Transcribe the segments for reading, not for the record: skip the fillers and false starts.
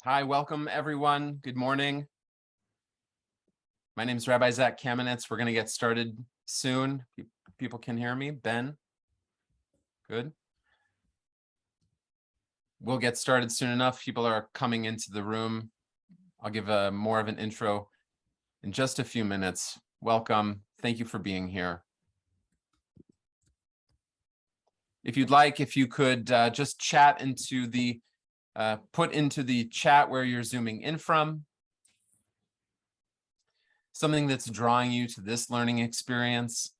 Hi, welcome everyone. Good morning. My name is Rabbi Zac Kamenetz. We're going to get started soon. People can hear me. Ben? Good. We'll get started soon enough. People are coming into the room. I'll give more of an intro in just a few minutes. Welcome. Thank you for being here. If you'd like, if you could just chat into the put into the chat where you're zooming in from, something that's drawing you to this learning experience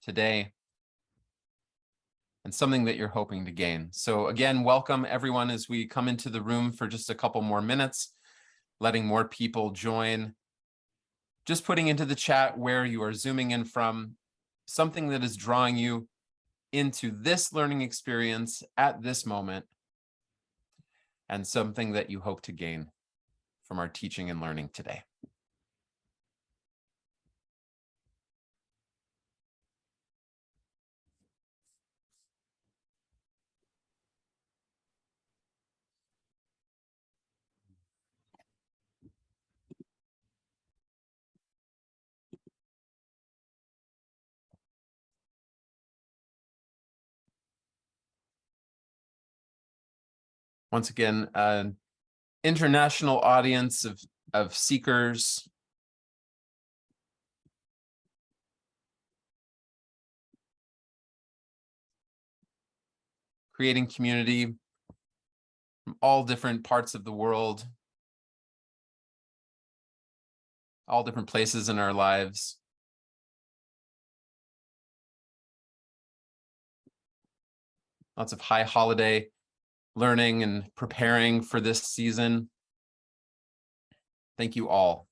today, and something that you're hoping to gain. So again, welcome everyone as we come into the room for just a couple more minutes, letting more people join. Just putting into the chat where you are zooming in from, something that is drawing you into this learning experience at this moment, and something that you hope to gain from our teaching and learning today. Once again, an international audience of seekers, creating community from all different parts of the world, all different places in our lives. Lots of high holiday learning and preparing for this season. Thank you all.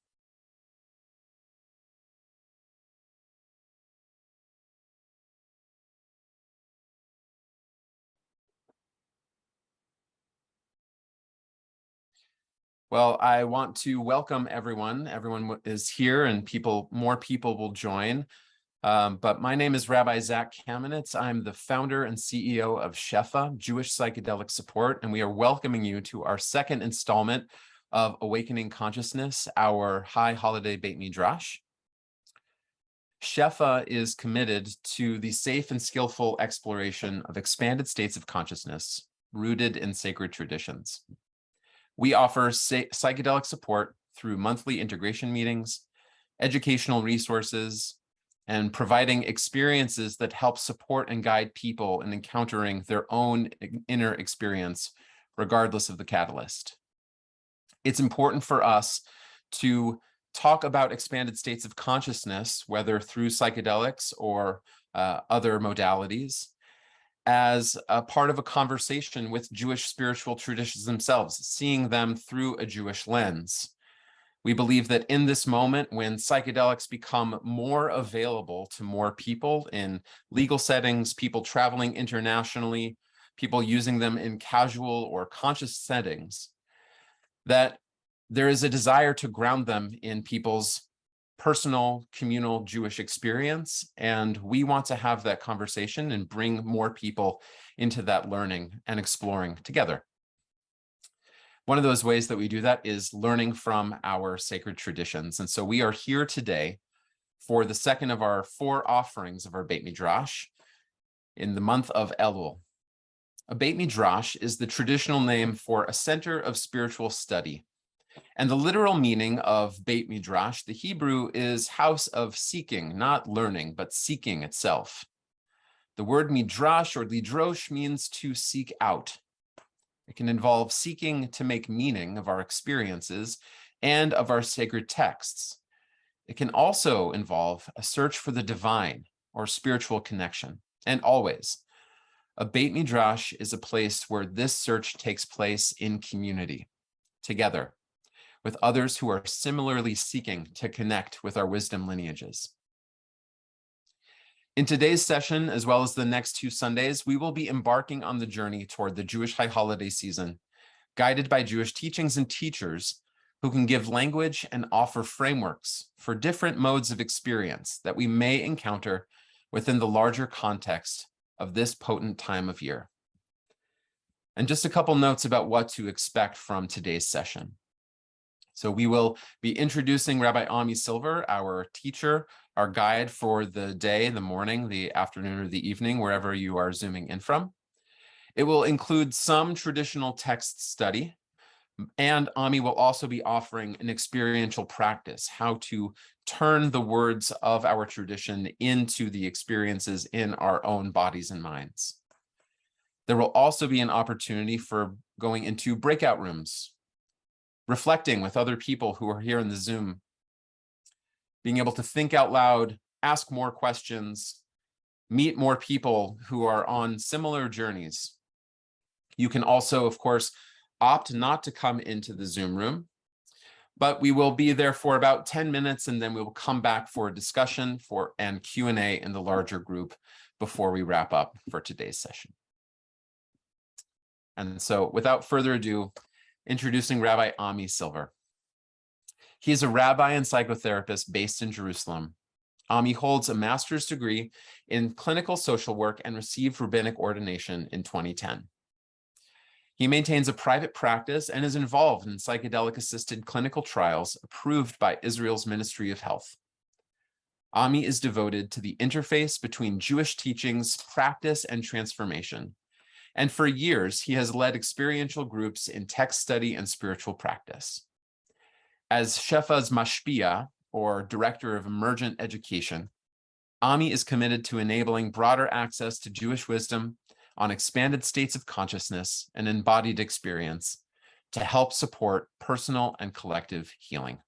Well, I want to welcome everyone. Everyone is here and more people will join. But my name is Rabbi Zac Kamenetz. I'm the founder and CEO of Shefa, Jewish Psychedelic Support, and we are welcoming you to our second installment of Awakening Consciousness, our high holiday Beit Midrash. Shefa is committed to the safe and skillful exploration of expanded states of consciousness rooted in sacred traditions. We offer psychedelic support through monthly integration meetings, educational resources, and providing experiences that help support and guide people in encountering their own inner experience, regardless of the catalyst. It's important for us to talk about expanded states of consciousness, whether through psychedelics or other modalities, as a part of a conversation with Jewish spiritual traditions themselves, seeing them through a Jewish lens. We believe that in this moment, when psychedelics become more available to more people in legal settings, people traveling internationally, people using them in casual or conscious settings, that there is a desire to ground them in people's personal, communal Jewish experience. And we want to have that conversation and bring more people into that learning and exploring together. One of those ways that we do that is learning from our sacred traditions. And so we are here today for the second of our 4 offerings of our Beit Midrash in the month of Elul. A Beit Midrash is the traditional name for a center of spiritual study. And the literal meaning of Beit Midrash, the Hebrew, is house of seeking, not learning, but seeking itself. The word midrash or lidrosh means to seek out. It can involve seeking to make meaning of our experiences and of our sacred texts. It can also involve a search for the divine or spiritual connection. And always, a Beit Midrash is a place where this search takes place in community, together, with others who are similarly seeking to connect with our wisdom lineages. In today's session, as well as the next 2 Sundays, we will be embarking on the journey toward the Jewish high holiday season, guided by Jewish teachings and teachers who can give language and offer frameworks for different modes of experience that we may encounter within the larger context of this potent time of year. And just a couple notes about what to expect from today's session. So we will be introducing Rabbi Ami Silver, our teacher, our guide for the day, the morning, the afternoon, or the evening, wherever you are zooming in from. It will include some traditional text study, and Ami will also be offering an experiential practice, how to turn the words of our tradition into the experiences in our own bodies and minds. There will also be an opportunity for going into breakout rooms, reflecting with other people who are here in the Zoom, being able to think out loud, ask more questions, meet more people who are on similar journeys. You can also, of course, opt not to come into the Zoom room, but we will be there for about 10 minutes, and then we will come back for a discussion and Q&A in the larger group before we wrap up for today's session. And so without further ado, introducing Rabbi Ami Silver. He is a rabbi and psychotherapist based in Jerusalem. Ami holds a master's degree in clinical social work and received rabbinic ordination in 2010. He maintains a private practice and is involved in psychedelic-assisted clinical trials approved by Israel's Ministry of Health. Ami is devoted to the interface between Jewish teachings, practice, and transformation. And for years, he has led experiential groups in text study and spiritual practice. As Shefa's mashpia, or Director of Emergent Education, Ami is committed to enabling broader access to Jewish wisdom on expanded states of consciousness and embodied experience to help support personal and collective healing.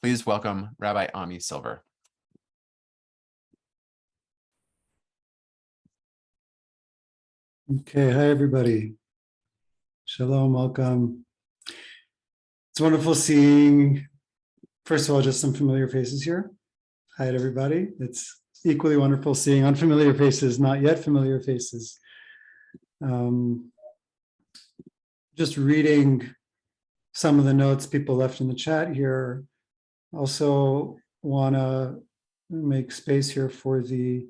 Please welcome Rabbi Ami Silver. Okay, hi everybody. Shalom, welcome. It's wonderful seeing, first of all, just some familiar faces here. Hi to everybody. It's equally wonderful seeing unfamiliar faces, not yet familiar faces. Just reading some of the notes people left in the chat here. Also want to make space here for the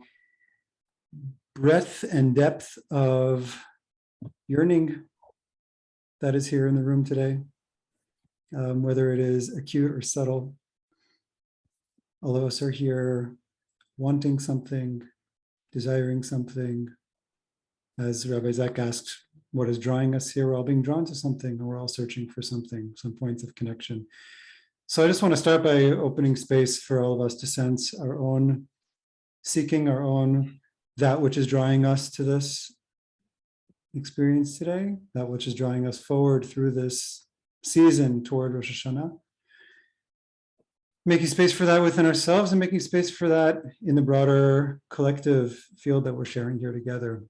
breadth and depth of yearning that is here in the room today, whether it is acute or subtle. All of us are here wanting something, desiring something. As Rabbi Zac asked, what is drawing us here? We're all being drawn to something, and we're all searching for something, some points of connection. So I just want to start by opening space for all of us to sense our own seeking, our own that which is drawing us to this experience today, that which is drawing us forward through this season toward Rosh Hashanah. Making space for that within ourselves and making space for that in the broader collective field that we're sharing here together,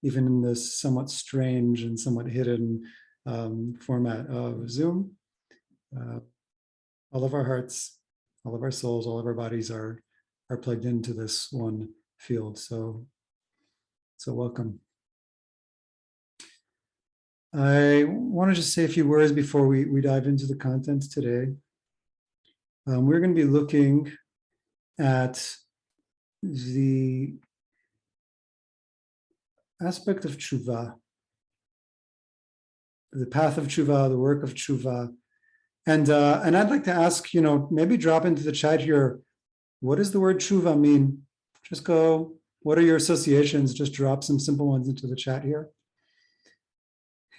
even in this somewhat strange and somewhat hidden format of Zoom. All of our hearts, all of our souls, all of our bodies are plugged into this one field. So welcome. I want to just say a few words before we dive into the content today. We're going to be looking at the aspect of teshuvah, the path of teshuvah, the work of teshuvah. And I'd like to ask, maybe drop into the chat here, what does the word teshuvah mean? Just go, what are your associations? Just drop some simple ones into the chat here.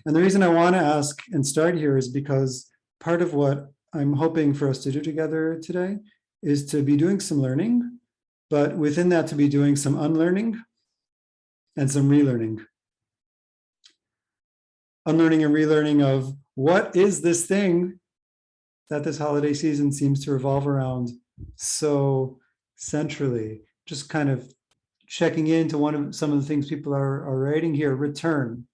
And the reason I want to ask and start here is because part of what I'm hoping for us to do together today is to be doing some learning, but within that to be doing some unlearning and some relearning. Unlearning and relearning of what is this thing that this holiday season seems to revolve around so centrally. Just kind of checking into some of the things people are writing here. Return,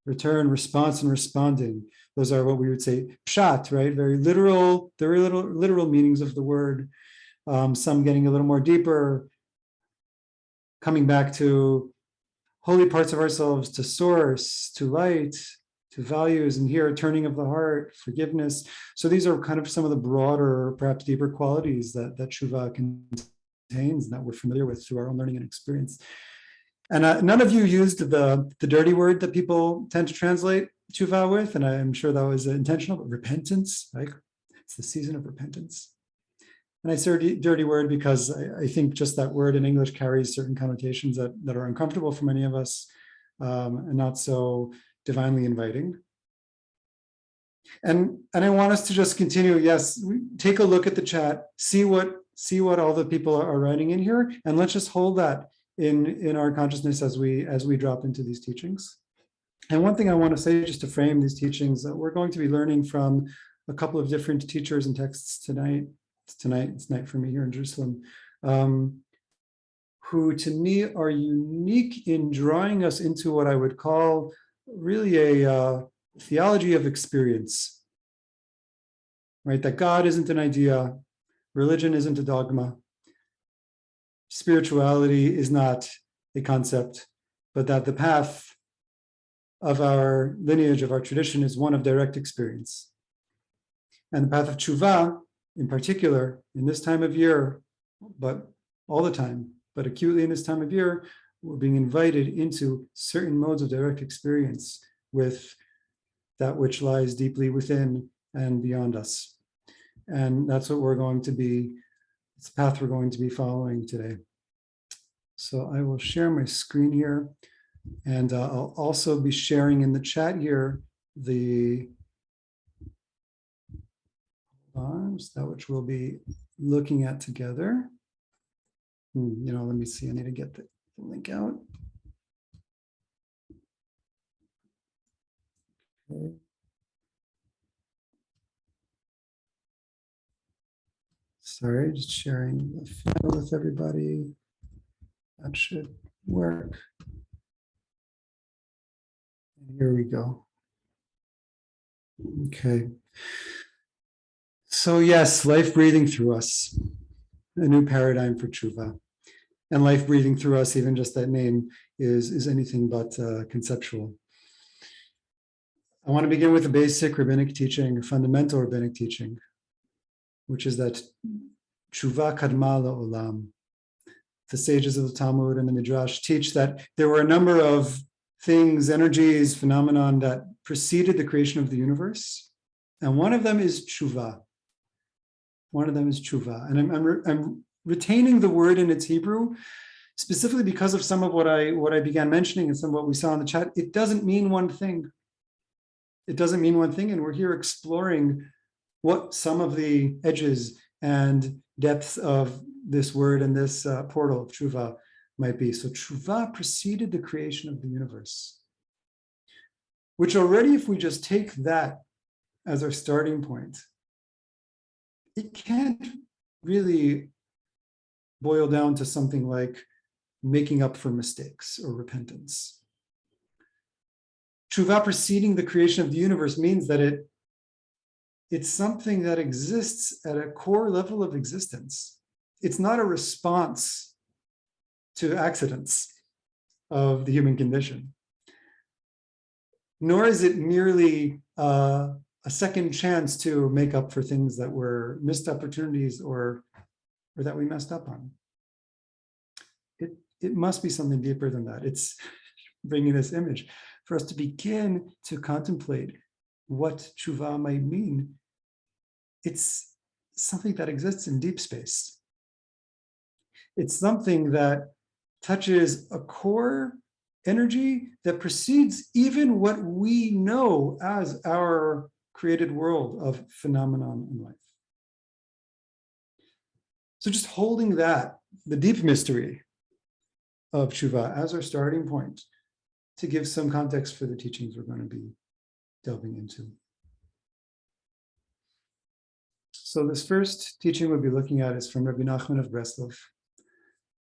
response, and responding. Those are what we would say pshat, right? Very literal meanings of the word. Some getting a little more deeper, coming back to holy parts of ourselves, to source, to light, to values, and here turning of the heart, forgiveness. So these are kind of some of the broader, perhaps deeper qualities that teshuvah contains and that we're familiar with through our own learning and experience. And none of you used the dirty word that people tend to translate teshuvah with, and I'm sure that was intentional, but repentance, right? It's the season of repentance. And I say dirty word because I think just that word in English carries certain connotations that are uncomfortable for many of us, and not so divinely inviting. And I want us to just continue. Yes, take a look at the chat, see what all the people are writing in here, and let's just hold that in our consciousness as we drop into these teachings. And one thing I want to say, just to frame these teachings, that we're going to be learning from a couple of different teachers and texts tonight. It's night for me here in Jerusalem, who to me are unique in drawing us into what I would call really a theology of experience, right? That God isn't an idea, religion isn't a dogma, spirituality is not a concept, but that the path of our lineage, of our tradition, is one of direct experience. And the path of teshuvah, in particular, in this time of year, but all the time, but acutely in this time of year, we're being invited into certain modes of direct experience with that which lies deeply within and beyond us. And that's what we're going to be, it's the path we're going to be following today. So I will share my screen here, and I'll also be sharing in the chat here the that which we'll be looking at together. Let me see, I need to get the link out. Okay. Sorry, just sharing the file with everybody. That should work. And here we go. Okay. So yes, life breathing through us, a new paradigm for teshuvah. And life breathing through us, even just that name, is anything but conceptual. I want to begin with a basic rabbinic teaching, a fundamental rabbinic teaching, which is that teshuvah kadma la'olam. The sages of the Talmud and the Midrash teach that there were a number of things, energies, phenomenon that preceded the creation of the universe. And one of them is teshuvah. One of them is teshuvah. And I'm retaining the word in its Hebrew, specifically because of some of what I began mentioning and some of what we saw in the chat. It doesn't mean one thing. It doesn't mean one thing. And we're here exploring what some of the edges and depths of this word and this portal of teshuvah might be. So teshuvah preceded the creation of the universe, which already, if we just take that as our starting point, it can't really boil down to something like making up for mistakes or repentance. Teshuvah preceding the creation of the universe means that it's something that exists at a core level of existence. It's not a response to accidents of the human condition, nor is it merely a second chance to make up for things that were missed opportunities or that we messed up on. It must be something deeper than that. It's bringing this image for us to begin to contemplate what teshuvah might mean. It's something that exists in deep space. It's something that touches a core energy that precedes even what we know as our created world of phenomenon in life. So just holding that, the deep mystery of teshuvah as our starting point, to give some context for the teachings we're going to be delving into. So this first teaching we'll be looking at is from Rabbi Nachman of Breslov,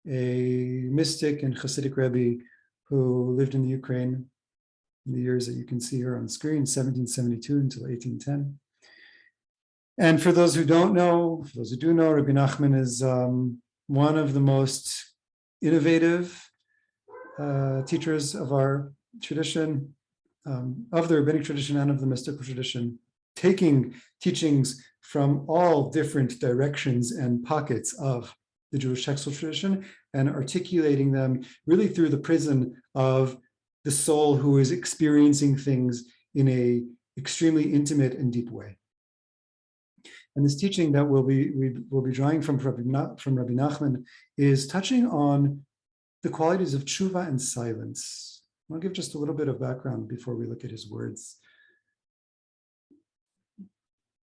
a mystic and Hasidic Rebbe who lived in the Ukraine in the years that you can see here on screen, 1772 until 1810. And for those who don't know, for those who do know, Rabbi Nachman is one of the most innovative teachers of our tradition, of the rabbinic tradition and of the mystical tradition, taking teachings from all different directions and pockets of the Jewish textual tradition and articulating them really through the prism of the soul who is experiencing things in a extremely intimate and deep way. And this teaching that we'll be drawing from Rabbi Nachman is touching on the qualities of teshuvah and silence. I'll give just a little bit of background before we look at his words.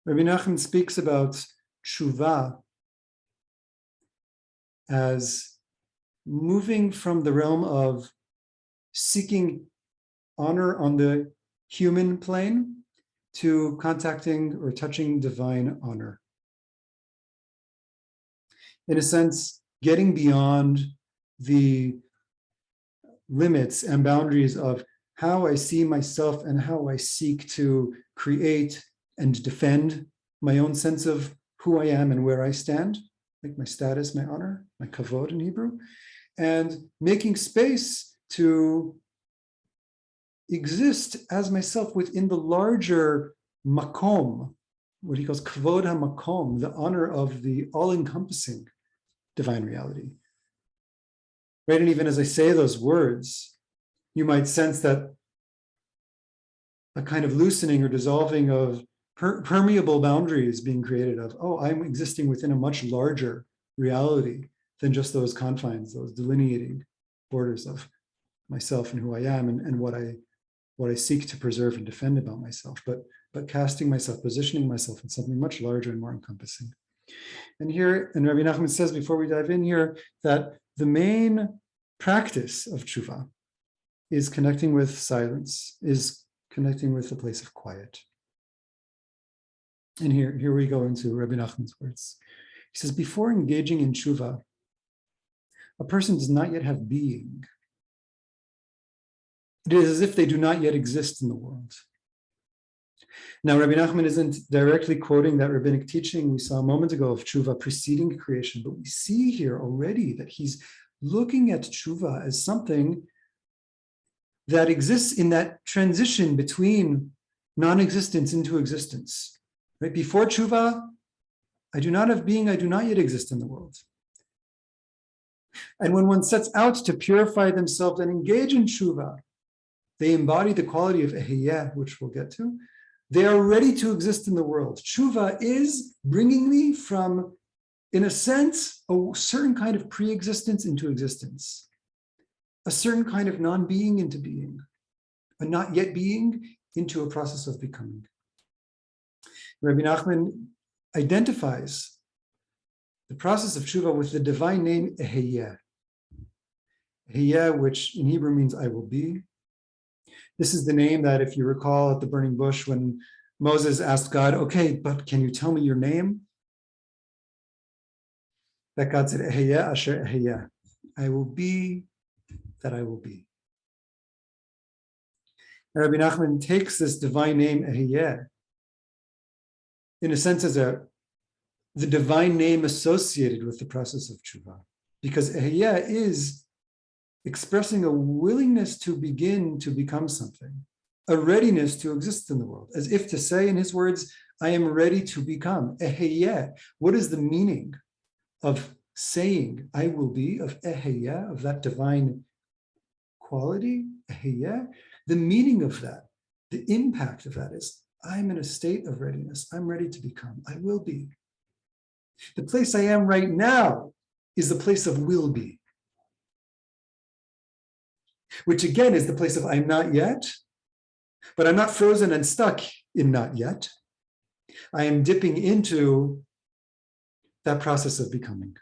Rabbi Nachman speaks about teshuvah as moving from the realm of seeking honor on the human plane to contacting or touching divine honor. In a sense, getting beyond the limits and boundaries of how I see myself and how I seek to create and defend my own sense of who I am and where I stand, like my status, my honor, my kavod in Hebrew, and making space to exist as myself within the larger makom, what he calls kavod ha-makom, the honor of the all-encompassing divine reality. Right, and even as I say those words, you might sense that a kind of loosening or dissolving of permeable boundaries being created of, oh, I'm existing within a much larger reality than just those confines, those delineating borders of myself and who I am and what I seek to preserve and defend about myself, but casting myself, positioning myself in something much larger and more encompassing. And here, and Rabbi Nachman says before we dive in here, that the main practice of teshuvah is connecting with silence, is connecting with the place of quiet. And here we go into Rabbi Nachman's words. He says, before engaging in teshuvah, a person does not yet have being. It is as if they do not yet exist in the world. Now, Rabbi Nachman isn't directly quoting that rabbinic teaching we saw a moment ago of teshuvah preceding creation, but we see here already that he's looking at teshuvah as something that exists in that transition between non-existence into existence. Right? Before teshuvah, I do not have being, I do not yet exist in the world. And when one sets out to purify themselves and engage in teshuvah, they embody the quality of ehiyeh, which we'll get to. They are ready to exist in the world. Teshuvah is bringing me from, in a sense, a certain kind of pre-existence into existence, a certain kind of non-being into being, a not yet being into a process of becoming. Rabbi Nachman identifies the process of teshuvah with the divine name ehiyeh. Ehiyeh, which in Hebrew means I will be. This is the name that, if you recall at the burning bush, when Moses asked God, okay, but can you tell me your name? That God said, Ehiyeh asher ehiyeh. I will be that I will be. And Rabbi Nachman takes this divine name ehiyeh, in a sense, as the divine name associated with the process of teshuvah, because ehiyeh is expressing a willingness to begin to become something, a readiness to exist in the world, as if to say, in his words, I am ready to become. Ehiyeh. What is the meaning of saying I will be, of ehiyeh, of that divine quality, ehiyeh? The meaning of that, the impact of that is, I'm in a state of readiness. I'm ready to become. I will be. The place I am right now is the place of will be, which again is the place of I'm not yet, but I'm not frozen and stuck in not yet. I am dipping into that process of becoming.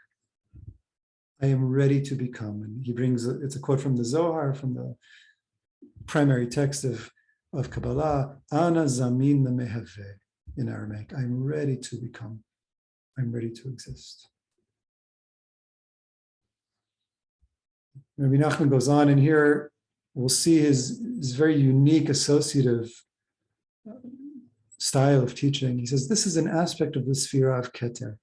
I am ready to become. And he brings, it's a quote from the Zohar, from the primary text of Kabbalah, Ana zamin lemehave, in Aramaic. I'm ready to become. I'm ready to exist. Rabbi Nachman goes on, and here we'll see his very unique associative style of teaching. He says, this is an aspect of the Sefirah of Keter.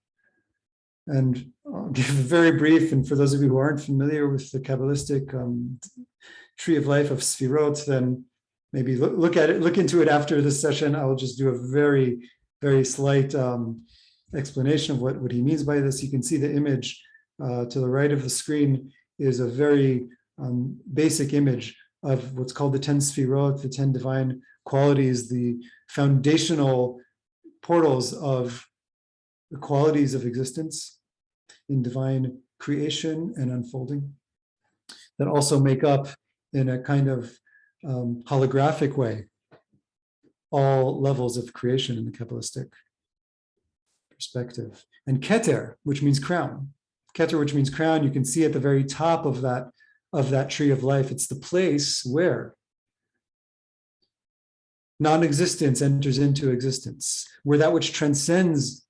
And I'll give a very brief, and for those of you who aren't familiar with the Kabbalistic tree of life of Sefirot, then maybe look at it, look into it after this session. I'll just do a very, very slight explanation of what he means by this. You can see the image to the right of the screen is a very basic image of what's called the 10 sfirot, the 10 divine qualities, the foundational portals of the qualities of existence in divine creation and unfolding that also make up in a kind of holographic way all levels of creation in the Kabbalistic perspective. And Keter, which means crown. Keter, which means crown, you can see at the very top of that tree of life. It's the place where non-existence enters into existence, where that which transcends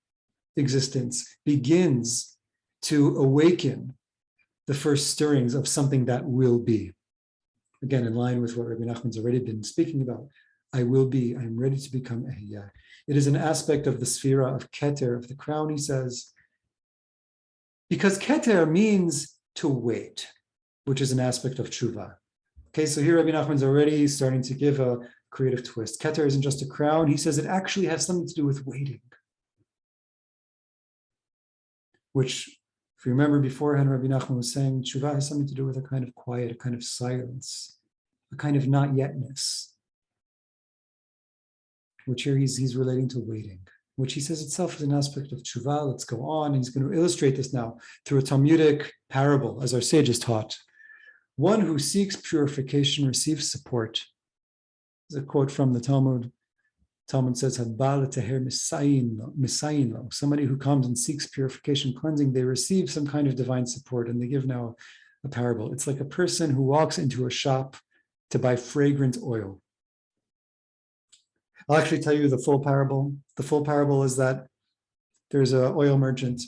existence begins to awaken the first stirrings of something that will be. Again, in line with what Rabbi Nachman's already been speaking about. I will be, I am ready to become Ehiyah. It is an aspect of the sphera of Keter, of the crown, he says, because Keter means to wait, which is an aspect of teshuvah. Okay, so here Rabbi Nachman's already starting to give a creative twist. Keter isn't just a crown. He says it actually has something to do with waiting. Which, if you remember beforehand, Rabbi Nachman was saying, teshuvah has something to do with a kind of quiet, a kind of silence, a kind of not yetness, which here he's relating to waiting, which he says itself is an aspect of teshuvah. Let's go on. He's going to illustrate this now through a Talmudic parable, as our sages taught. One who seeks purification receives support. There's a quote from the Talmud. Talmud says, "Habal teher misayin lo." Somebody who comes and seeks purification, cleansing, they receive some kind of divine support. And they give now a parable. It's like a person who walks into a shop to buy fragrant oil. I'll actually tell you the full parable. The full parable is that there's an oil merchant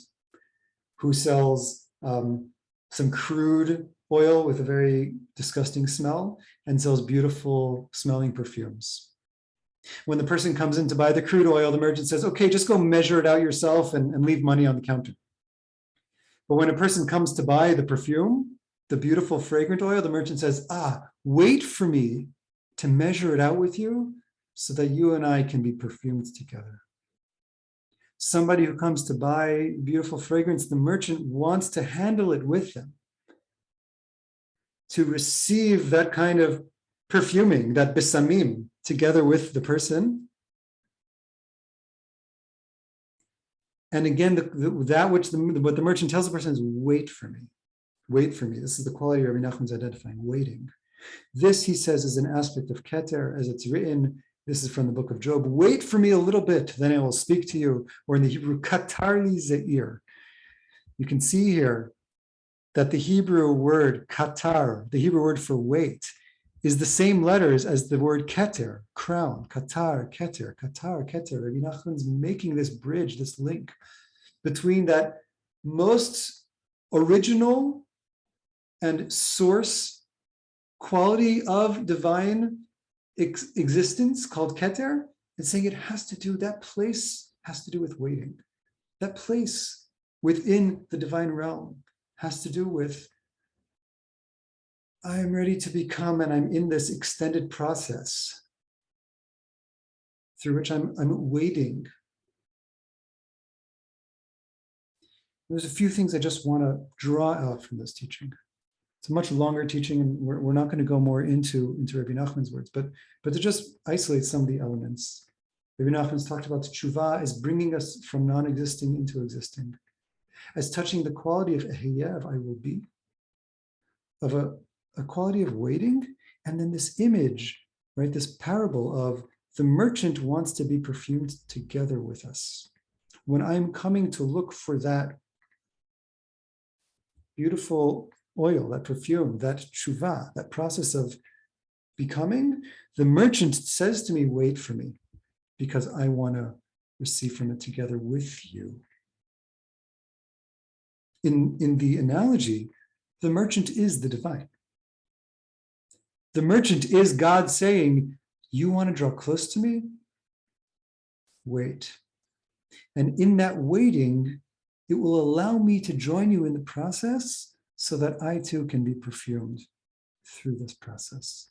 who sells some crude oil with a very disgusting smell and sells beautiful smelling perfumes. When the person comes in to buy the crude oil, the merchant says, okay, just go measure it out yourself and leave money on the counter. But when a person comes to buy the perfume, the beautiful fragrant oil, the merchant says, wait for me to measure it out with you so that you and I can be perfumed together. Somebody who comes to buy beautiful fragrance, the merchant wants to handle it with them, to receive that kind of perfuming, that besamim, together with the person. And again, what the merchant tells the person is, wait for me. Wait for me. This is the quality Rabbi Nachman's identifying, waiting. This, he says, is an aspect of Keter, as it's written. This is from the book of Job. Wait for me a little bit, then I will speak to you. Or in the Hebrew, katar li ze'ir. You can see here that the Hebrew word katar, the Hebrew word for wait, is the same letters as the word keter, crown, katar, keter, katar, keter. Rabbi Nachman's making this bridge, this link between that most original and source quality of divine existence called Keter, and saying it has to do, that place has to do with waiting. That place within the divine realm has to do with, I am ready to become, and I'm in this extended process through which I'm waiting. There's a few things I just want to draw out from this teaching. It's a much longer teaching, and we're not going to go more into Rabbi Nachman's words, but to just isolate some of the elements. Rabbi Nachman's talked about teshuvah as bringing us from non-existing into existing, as touching the quality of ehiyah, of I will be, of a quality of waiting, and then this image, right, this parable of the merchant wants to be perfumed together with us. When I'm coming to look for that beautiful oil, that perfume, that teshuvah, that process of becoming, the merchant says to me, wait for me, because I want to receive from it together with you. In the analogy, the merchant is the divine. The merchant is God saying, you want to draw close to me? Wait. And in that waiting, it will allow me to join you in the process so that I too can be perfumed through this process.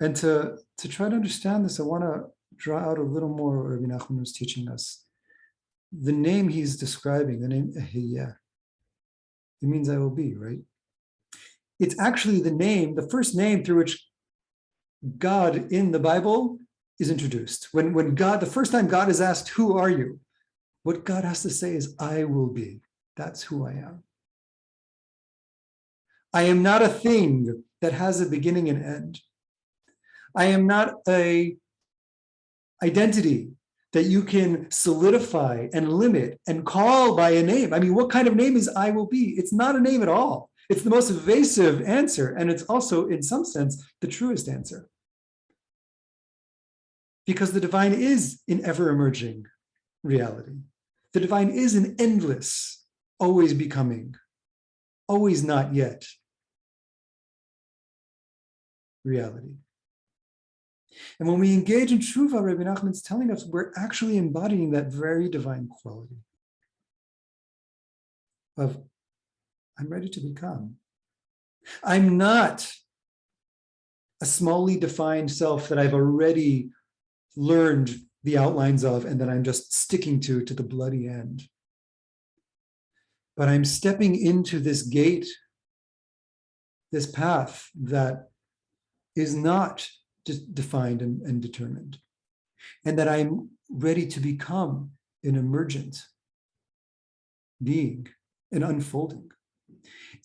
And to try to understand this, I want to draw out a little more what Rabbi Nachman was teaching us the name he's describing, the name Ehyeh, it means I will be, right? It's actually the name, the first name through which God in the Bible is introduced. When God, the first time God is asked, who are you? What God has to say is, I will be. That's who I am. I am not a thing that has a beginning and end. I am not a identity that you can solidify and limit and call by a name. I mean, what kind of name is I will be? It's not a name at all. It's the most evasive answer, and it's also, in some sense, the truest answer. Because the divine is an ever-emerging reality. The divine is an endless, always becoming, always not yet reality. And when we engage in teshuvah, Rabbi Nachman is telling us we're actually embodying that very divine quality of, I'm ready to become. I'm not a smallly defined self that I've already learned the outlines of and that I'm just sticking to the bloody end. But I'm stepping into this gate, this path that is not defined and determined, and that I'm ready to become an emergent being, an unfolding.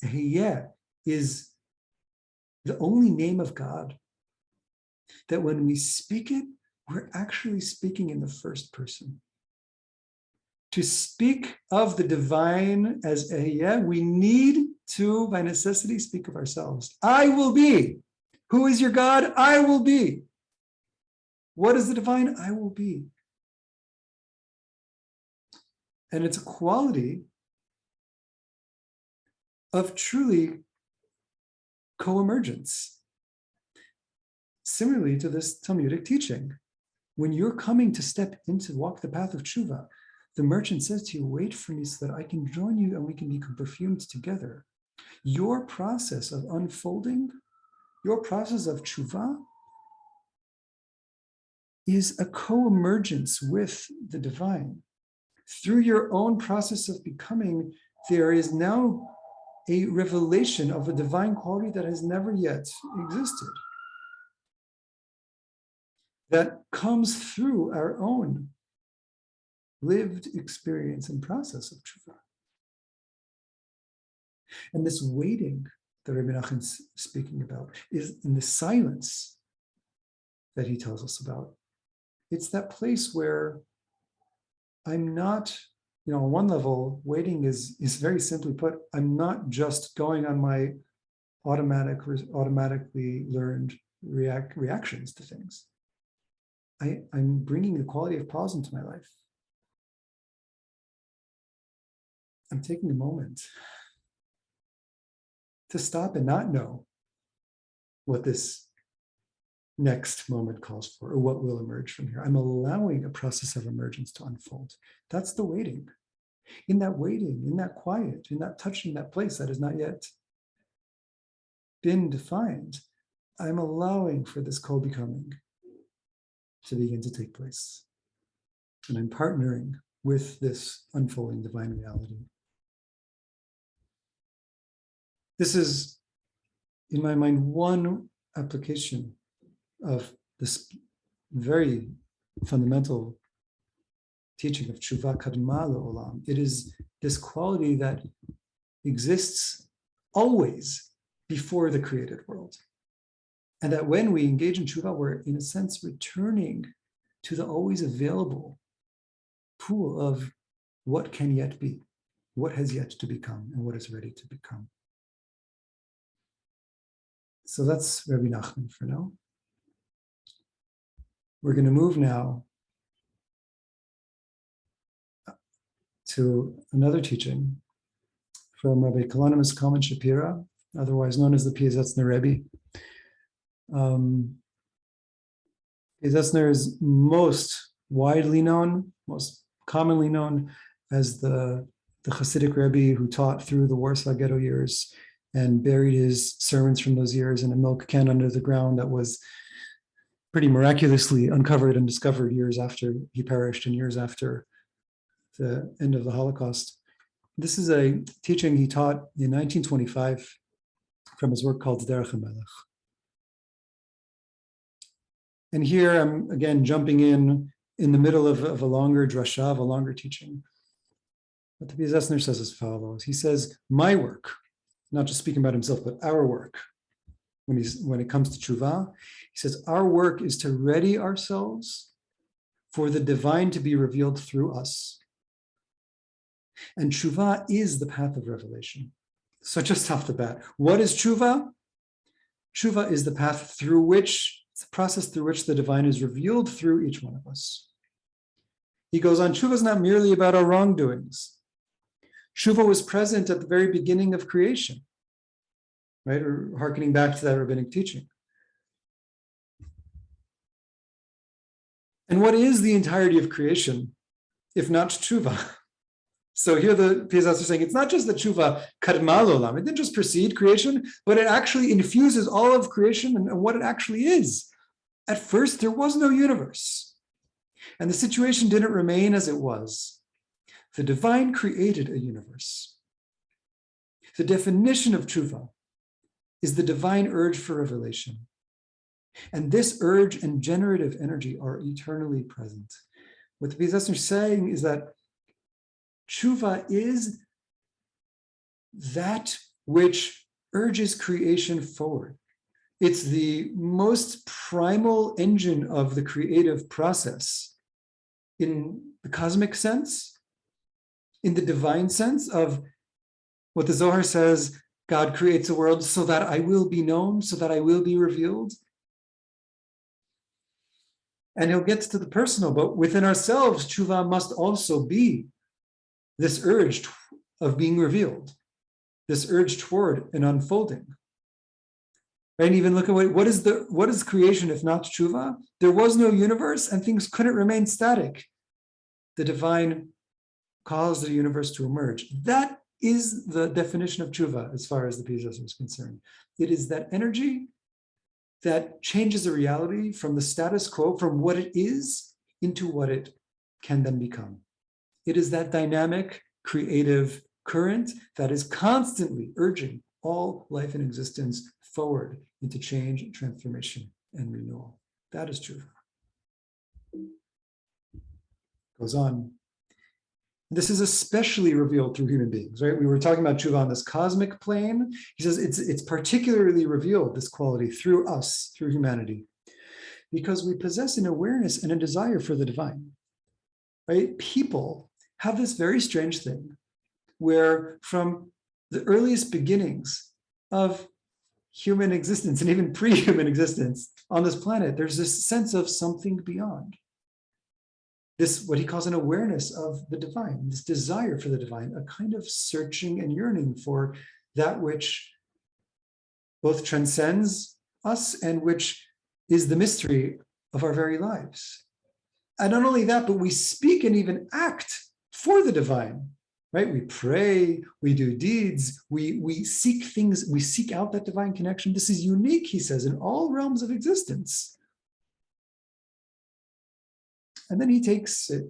Ehyeh is the only name of God that when we speak it, we're actually speaking in the first person. To speak of the divine as Ehyeh, we need to, by necessity, speak of ourselves. I will be. Who is your God? I will be. What is the divine? I will be. And it's a quality of truly co-emergence. Similarly to this Talmudic teaching, when you're coming to step into, walk the path of teshuvah, the merchant says to you, wait for me so that I can join you and we can become perfumed together. Your process of unfolding, your process of teshuvah is a co-emergence with the divine. Through your own process of becoming, there is now a revelation of a divine quality that has never yet existed, that comes through our own lived experience and process of teshuvah. And this waiting that Rabbi Nachman is speaking about is in the silence that he tells us about. It's that place where I'm not, on one level, waiting is very simply put, I'm not just going on my automatically learned reactions to things. I'm bringing the quality of pause into my life. I'm taking a moment to stop and not know what this next moment calls for or what will emerge from here. I'm allowing a process of emergence to unfold. That's the waiting. In that waiting, in that quiet, in that touching that place that has not yet been defined, I'm allowing for this co-becoming to begin to take place. And I'm partnering with this unfolding divine reality. This is, in my mind, one application of this very fundamental teaching of teshuvah kadma le'olam. It is this quality that exists always before the created world. And that when we engage in teshuvah, we're in a sense returning to the always available pool of what can yet be, what has yet to become, and what is ready to become. So that's Rabbi Nachman for now. We're going to move now to another teaching from Rabbi Kalanimus Kalman Shapira, otherwise known as the Piaseczner Rebbe. Piaseczner is most widely known, most commonly known as the Hasidic Rebbe who taught through the Warsaw Ghetto years and buried his sermons from those years in a milk can under the ground that was pretty miraculously uncovered and discovered years after he perished and years after the end of the Holocaust. This is a teaching he taught in 1925 from his work called Derech HaMelech. And here I'm again jumping in the middle of a longer drasha, of a longer teaching. But the Piaseczner says as follows. He says, my work, not just speaking about himself, but our work, when it comes to teshuvah, he says, our work is to ready ourselves for the divine to be revealed through us. And teshuvah is the path of revelation. So just off the bat, what is teshuvah? Teshuvah is the path through which, it's the process through which the divine is revealed through each one of us. He goes on, teshuvah is not merely about our wrongdoings. Teshuvah was present at the very beginning of creation, right? Or hearkening back to that rabbinic teaching. And what is the entirety of creation, if not teshuvah? So here the Piaseczner is saying, it's not just the teshuvah kadma l'olam, it didn't just precede creation, but it actually infuses all of creation and what it actually is. At first, there was no universe, and the situation didn't remain as it was. The divine created a universe. The definition of teshuvah is the divine urge for revelation. And this urge and generative energy are eternally present. What the Piaseczner is saying is that teshuvah is that which urges creation forward. It's the most primal engine of the creative process in the cosmic sense, in the divine sense of what the Zohar says, God creates a world so that I will be known, so that I will be revealed. And he'll get to the personal, but within ourselves, teshuvah must also be this urge of being revealed, this urge toward an unfolding. Right? And even look at what is creation if not teshuvah? There was no universe and things couldn't remain static. The divine caused the universe to emerge. That is the definition of teshuvah as far as the Piaseczner is concerned. It is that energy that changes the reality from the status quo, from what it is, into what it can then become. It is that dynamic, creative current that is constantly urging all life and existence forward into change, transformation, and renewal. That is teshuvah. Goes on. This is especially revealed through human beings, right? We were talking about teshuvah on this cosmic plane. He says it's particularly revealed, this quality, through us, through humanity, because we possess an awareness and a desire for the divine, right? People have this very strange thing where from the earliest beginnings of human existence and even pre-human existence on this planet, there's this sense of something beyond. This, what he calls an awareness of the divine, this desire for the divine, a kind of searching and yearning for that which both transcends us and which is the mystery of our very lives. And not only that, but we speak and even act for the divine, right? We pray, we do deeds, we seek things, we seek out that divine connection. This is unique, he says, in all realms of existence. And then he takes it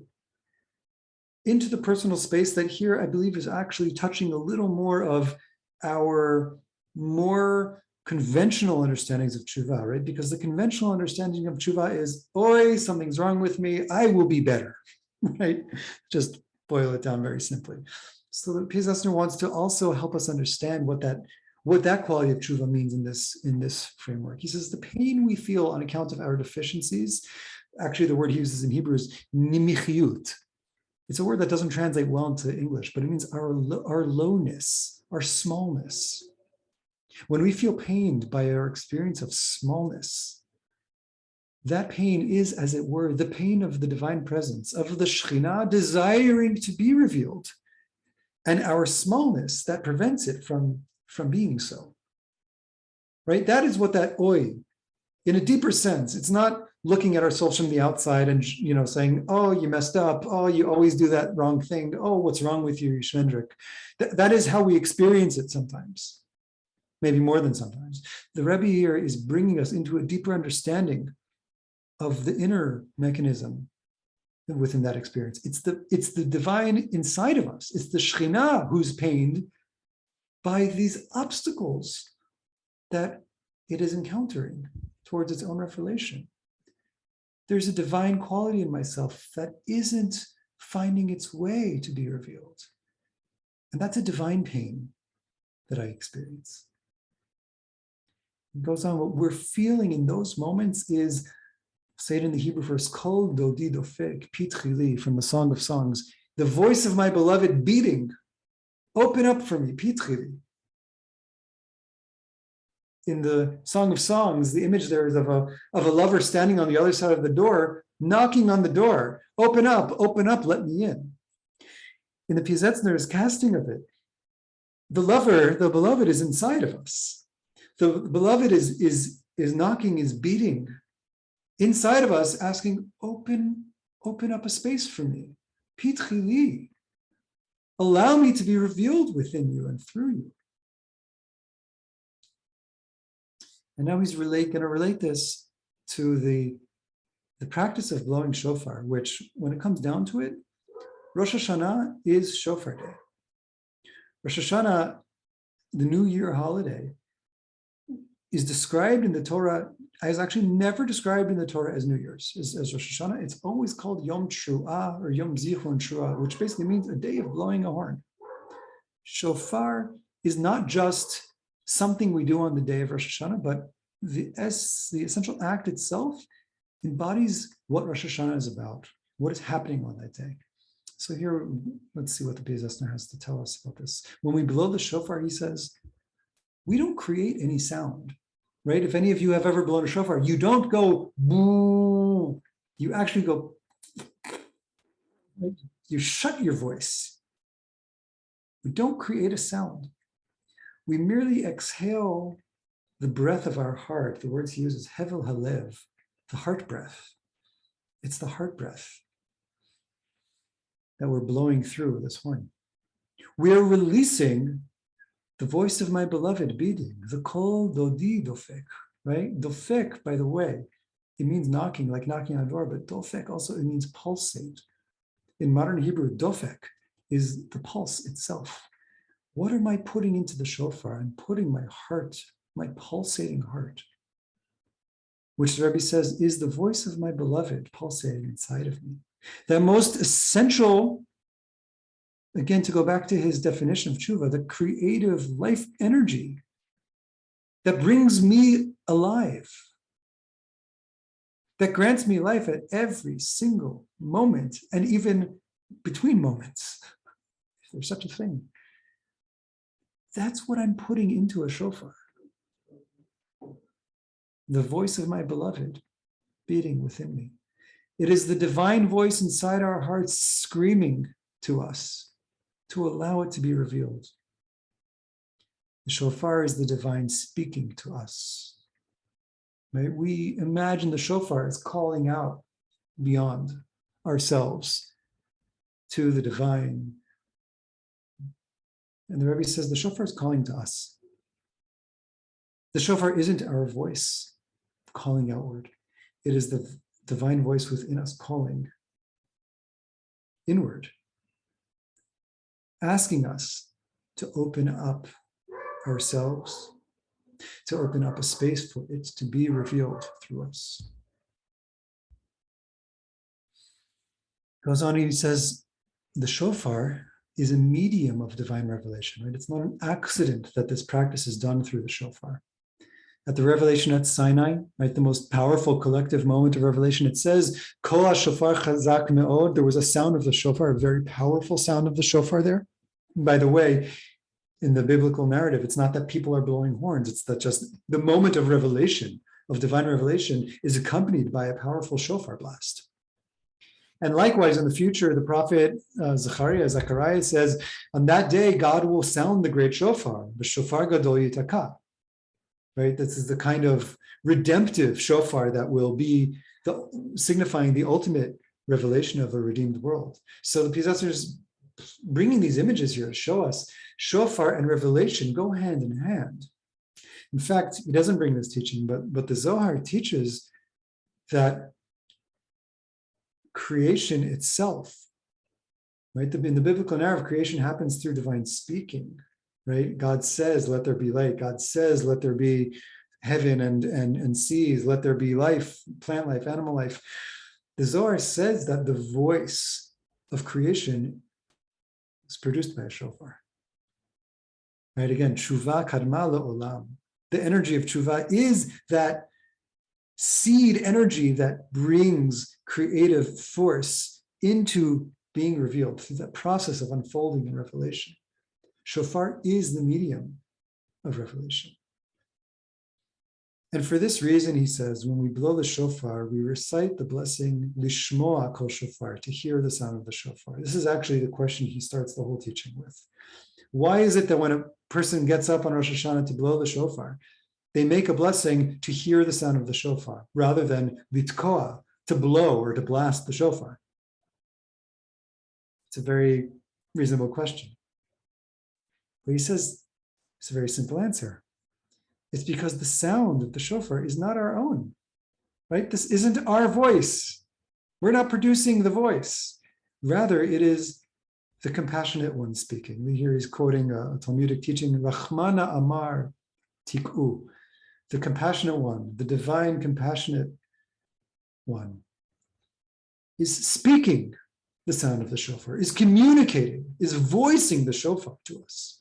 into the personal space that here I believe is actually touching a little more of our more conventional understandings of teshuvah, right? Because the conventional understanding of teshuvah is, oi, something's wrong with me, I will be better, right? Just boil it down very simply. So the Piaseczner wants to also help us understand what that quality of teshuvah means in this framework. He says the pain we feel on account of our deficiencies, actually the word he uses in Hebrew is nimichiyut. It's a word that doesn't translate well into English, but it means our lowness, our smallness. When we feel pained by our experience of smallness, that pain is, as it were, the pain of the divine presence, of the Shekhinah desiring to be revealed, and our smallness that prevents it from being so. Right? That is what that oi, in a deeper sense, it's not looking at ourselves from the outside and saying, oh, you messed up, oh, you always do that wrong thing, oh, what's wrong with you, Shmendrik. That is how we experience it sometimes, maybe more than sometimes. The Rebbe here is bringing us into a deeper understanding of the inner mechanism within that experience. It's the divine inside of us. It's the Shekhinah who's pained by these obstacles that it is encountering towards its own revelation. There's a divine quality in myself that isn't finding its way to be revealed. And that's a divine pain that I experience. It goes on, what we're feeling in those moments is, say it in the Hebrew verse, Kol dodi dofek pitchili, from the Song of Songs, the voice of my beloved beating, open up for me, pitchili. In the Song of Songs, the image there is of a lover standing on the other side of the door, knocking on the door, open up, let me in. In the Piaseczner's casting of it, the lover, the beloved, is inside of us. The beloved is knocking, is beating inside of us, asking, open up a space for me. Pitchili. Allow me to be revealed within you and through you. And now he's going to relate this to the practice of blowing shofar, which, when it comes down to it, Rosh Hashanah is shofar day. Rosh Hashanah, the New Year holiday, is described in the Torah, is actually never described in the Torah as New Year's, as Rosh Hashanah. It's always called Yom Tru'ah or Yom Zichron Tru'ah, which basically means a day of blowing a horn. Shofar is not just something we do on the day of Rosh Hashanah, but the essential act itself embodies what Rosh Hashanah is about, what is happening on that day. So here, let's see what the Piaseczner has to tell us about this. When we blow the shofar, he says, we don't create any sound, right? If any of you have ever blown a shofar, you don't go boo, you actually go, you shut your voice. We don't create a sound. We merely exhale the breath of our heart. The words he uses, hevel halev, the heart breath. It's the heart breath that we're blowing through this horn. We are releasing the voice of my beloved beating, the kol dodi dofek, right? Dofek, by the way, it means knocking, like knocking on a door, but dofek also, it means pulsate. In modern Hebrew, dofek is the pulse itself. What am I putting into the shofar? I'm putting my heart, my pulsating heart, which the Rebbe says is the voice of my beloved pulsating inside of me. That most essential, again, to go back to his definition of teshuvah, the creative life energy that brings me alive, that grants me life at every single moment, and even between moments, if there's such a thing. That's what I'm putting into a shofar. The voice of my beloved beating within me. It is the divine voice inside our hearts screaming to us to allow it to be revealed. The shofar is the divine speaking to us. Right? We imagine the shofar as calling out beyond ourselves to the divine. And the Rebbe says the shofar is calling to us. The shofar isn't our voice calling outward. It is the divine voice within us calling inward, asking us to open up ourselves, to open up a space for it to be revealed through us. Goes on, he says, the shofar is a medium of divine revelation, right? It's not an accident that this practice is done through the shofar. At the revelation at Sinai, right, the most powerful collective moment of revelation, it says, Kol ha-shofar chazak me'od, there was a sound of the shofar, a very powerful sound of the shofar there. By the way, in the biblical narrative, it's not that people are blowing horns, it's that just the moment of revelation, of divine revelation, is accompanied by a powerful shofar blast. And likewise, in the future, the prophet Zechariah says, on that day, God will sound the great shofar, the shofar gadol yitaka. Right? This is the kind of redemptive shofar that will be signifying the ultimate revelation of a redeemed world. So the Piaseczner is bringing these images here to show us shofar and revelation go hand in hand. In fact, he doesn't bring this teaching, but the Zohar teaches that creation itself, right? In the biblical narrative, creation happens through divine speaking, right? God says, let there be light. God says, let there be heaven and seas. Let there be life, plant life, animal life. The Zohar says that the voice of creation is produced by a shofar. Right? Again, teshuvah kadma le'olam. The energy of teshuvah is that seed energy that brings creative force into being revealed through that process of unfolding and revelation. Shofar is the medium of revelation. And for this reason, he says, when we blow the shofar, we recite the blessing, lishmoa kol shofar, to hear the sound of the shofar. This is actually the question he starts the whole teaching with. Why is it that when a person gets up on Rosh Hashanah to blow the shofar, they make a blessing to hear the sound of the shofar, rather than litkoa, to blow or to blast the shofar? It's a very reasonable question. But he says, it's a very simple answer. It's because the sound of the shofar is not our own, right? This isn't our voice. We're not producing the voice. Rather, it is the compassionate one speaking. Here he's quoting a Talmudic teaching, Rachmana Amar Tik'u, the compassionate one, the divine compassionate one, is speaking the sound of the shofar, is communicating, is voicing the shofar to us.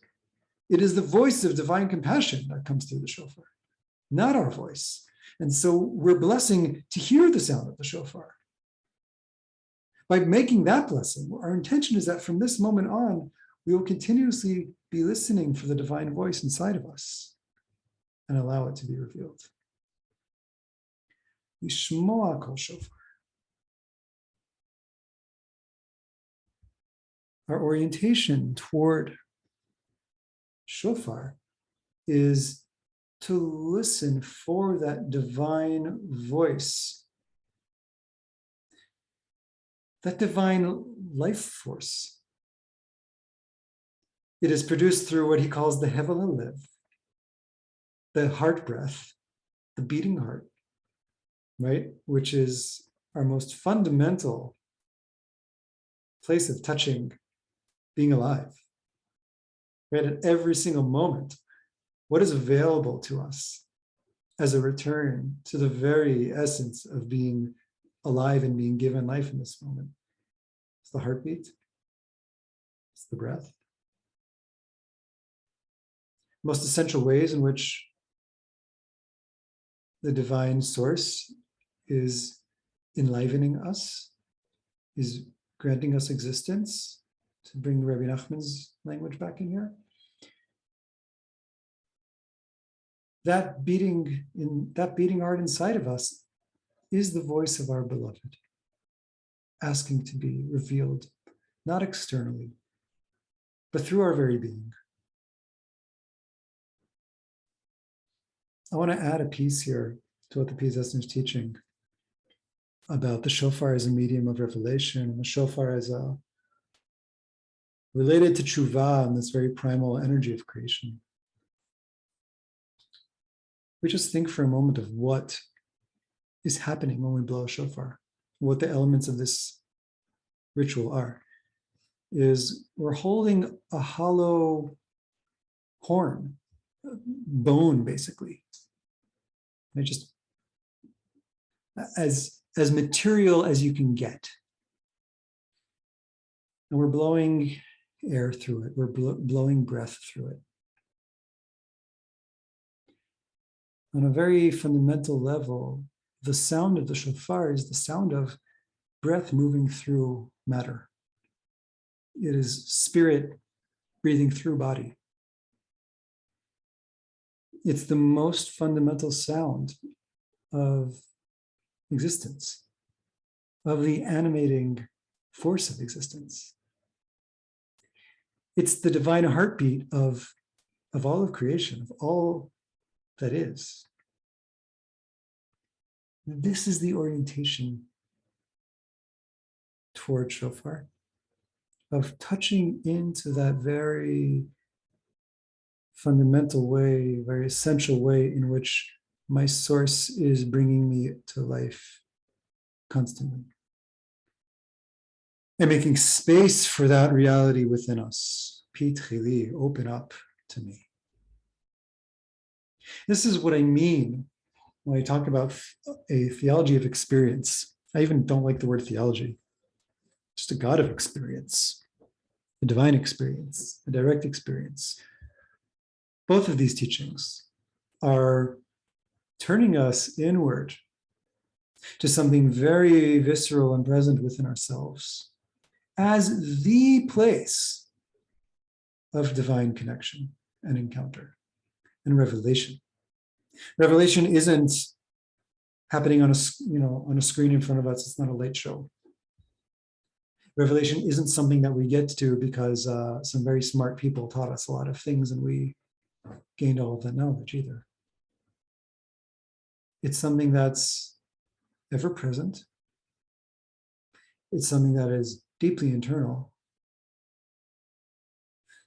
It is the voice of divine compassion that comes through the shofar, not our voice. And so we're blessing to hear the sound of the shofar. By making that blessing, our intention is that from this moment on, we will continuously be listening for the divine voice inside of us and allow it to be revealed. Lishmoa kol shofar. Our orientation toward shofar is to listen for that divine voice, that divine life force. It is produced through what he calls the hevel halev, the heart breath, the beating heart, right? Which is our most fundamental place of touching being alive. Right? At every single moment, what is available to us as a return to the very essence of being alive and being given life in this moment? It's the heartbeat. It's the breath. Most essential ways in which the divine source is enlivening us, is granting us existence, to bring Rabbi Nachman's language back in here. That beating heart inside of us is the voice of our beloved, asking to be revealed, not externally, but through our very being. I want to add a piece here to what the Piaseczner is teaching about the shofar as a medium of revelation, and the shofar as a related to teshuvah and this very primal energy of creation. We just think for a moment of what is happening when we blow a shofar, what the elements of this ritual are. Is we're holding a hollow horn, bone basically. And just as material as you can get. And we're blowing air through it. We're blowing breath through it. On a very fundamental level, the sound of the shofar is the sound of breath moving through matter. It is spirit breathing through body. It's the most fundamental sound of existence, of the animating force of existence. It's the divine heartbeat of all of creation, of all that is. This is the orientation toward shofar, of touching into that very fundamental way, very essential way in which my source is bringing me to life constantly. and making space for that reality within us. Pitchili, open up to me. This is what I mean when I talk about a theology of experience. I even don't like the word theology, just a God of experience, a divine experience, a direct experience. Both of these teachings are turning us inward to something very visceral and present within ourselves as the place of divine connection and encounter and revelation. Revelation isn't happening on a screen in front of us. It's not a late show. Revelation isn't something that we get to because some very smart people taught us a lot of things and we gained all of that knowledge either. It's something that's ever present. It's something that is deeply internal,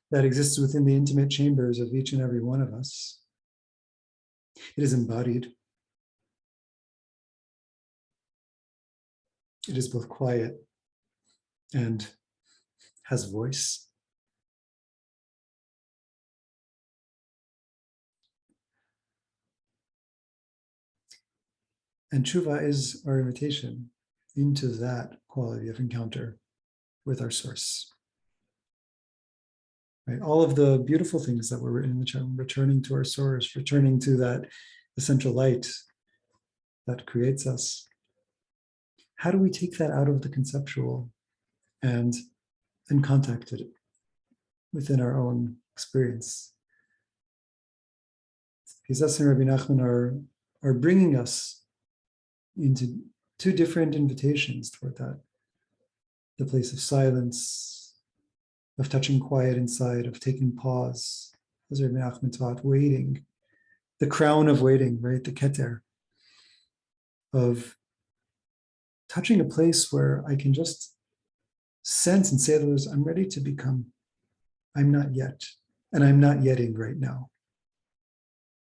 that exists within the intimate chambers of each and every one of us. It is embodied. It is both quiet and has voice. And teshuvah is our invitation into that quality of encounter with our source. Right? All of the beautiful things that were written in the term, returning to our source, returning to that essential light that creates us. How do we take that out of the conceptual and contact it within our own experience? Piaseczner Rebbe Nachman are bringing us into two different invitations toward that. The place of silence, of touching quiet inside, of taking pause, as Rebbe Nachman taught, waiting, the crown of waiting, right? The keter, of touching a place where I can just sense and say to others, I'm ready to become. I'm not yet, and I'm not yetting right now.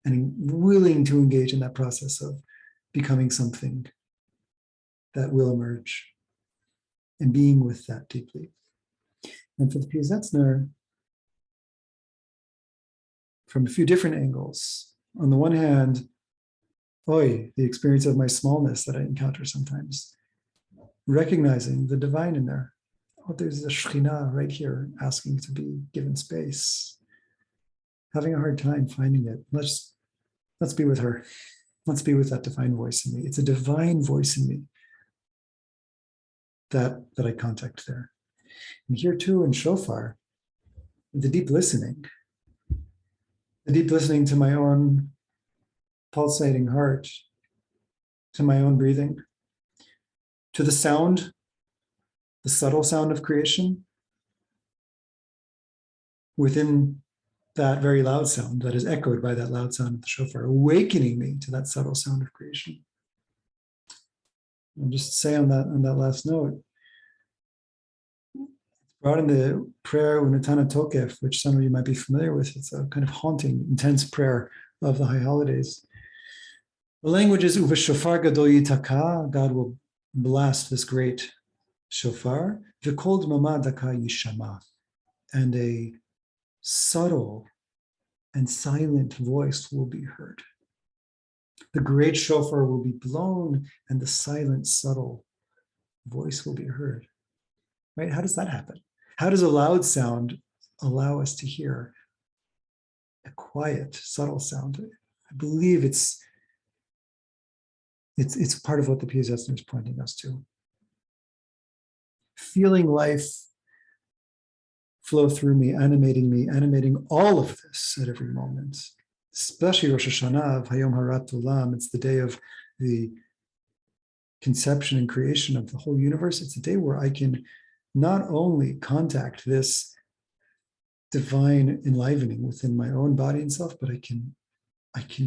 And I'm willing to engage in that process of becoming something that will emerge and being with that deeply. And for the Piaseczner, from a few different angles. On the one hand, the experience of my smallness that I encounter sometimes, recognizing the divine in there. There's a Shekhinah right here asking to be given space. Having a hard time finding it. Let's be with her. Let's be with that divine voice in me. It's a divine voice in me that I contact there. And here too in shofar, the deep listening to my own pulsating heart, to my own breathing, to the sound, the subtle sound of creation within that very loud sound that is echoed by that loud sound of the shofar, awakening me to that subtle sound of creation. I'll just say on that last note, it's brought in the prayer Unatana Tokef, which some of you might be familiar with. It's a kind of haunting, intense prayer of the high holidays. The language is Uva shofar gadol yitaka, God will blast this great shofar, v'kol dmama daka yishama, and a subtle and silent voice will be heard. The great shofar will be blown and the silent, subtle voice will be heard. Right? How does that happen? How does a loud sound allow us to hear a quiet, subtle sound? I believe it's part of what the Piaseczner is pointing us to. Feeling life flow through me, animating all of this at every moment. Especially Rosh Hashanah, Hayom Harat Olam, it's the day of the conception and creation of the whole universe. It's a day where I can not only contact this divine enlivening within my own body and self, but I can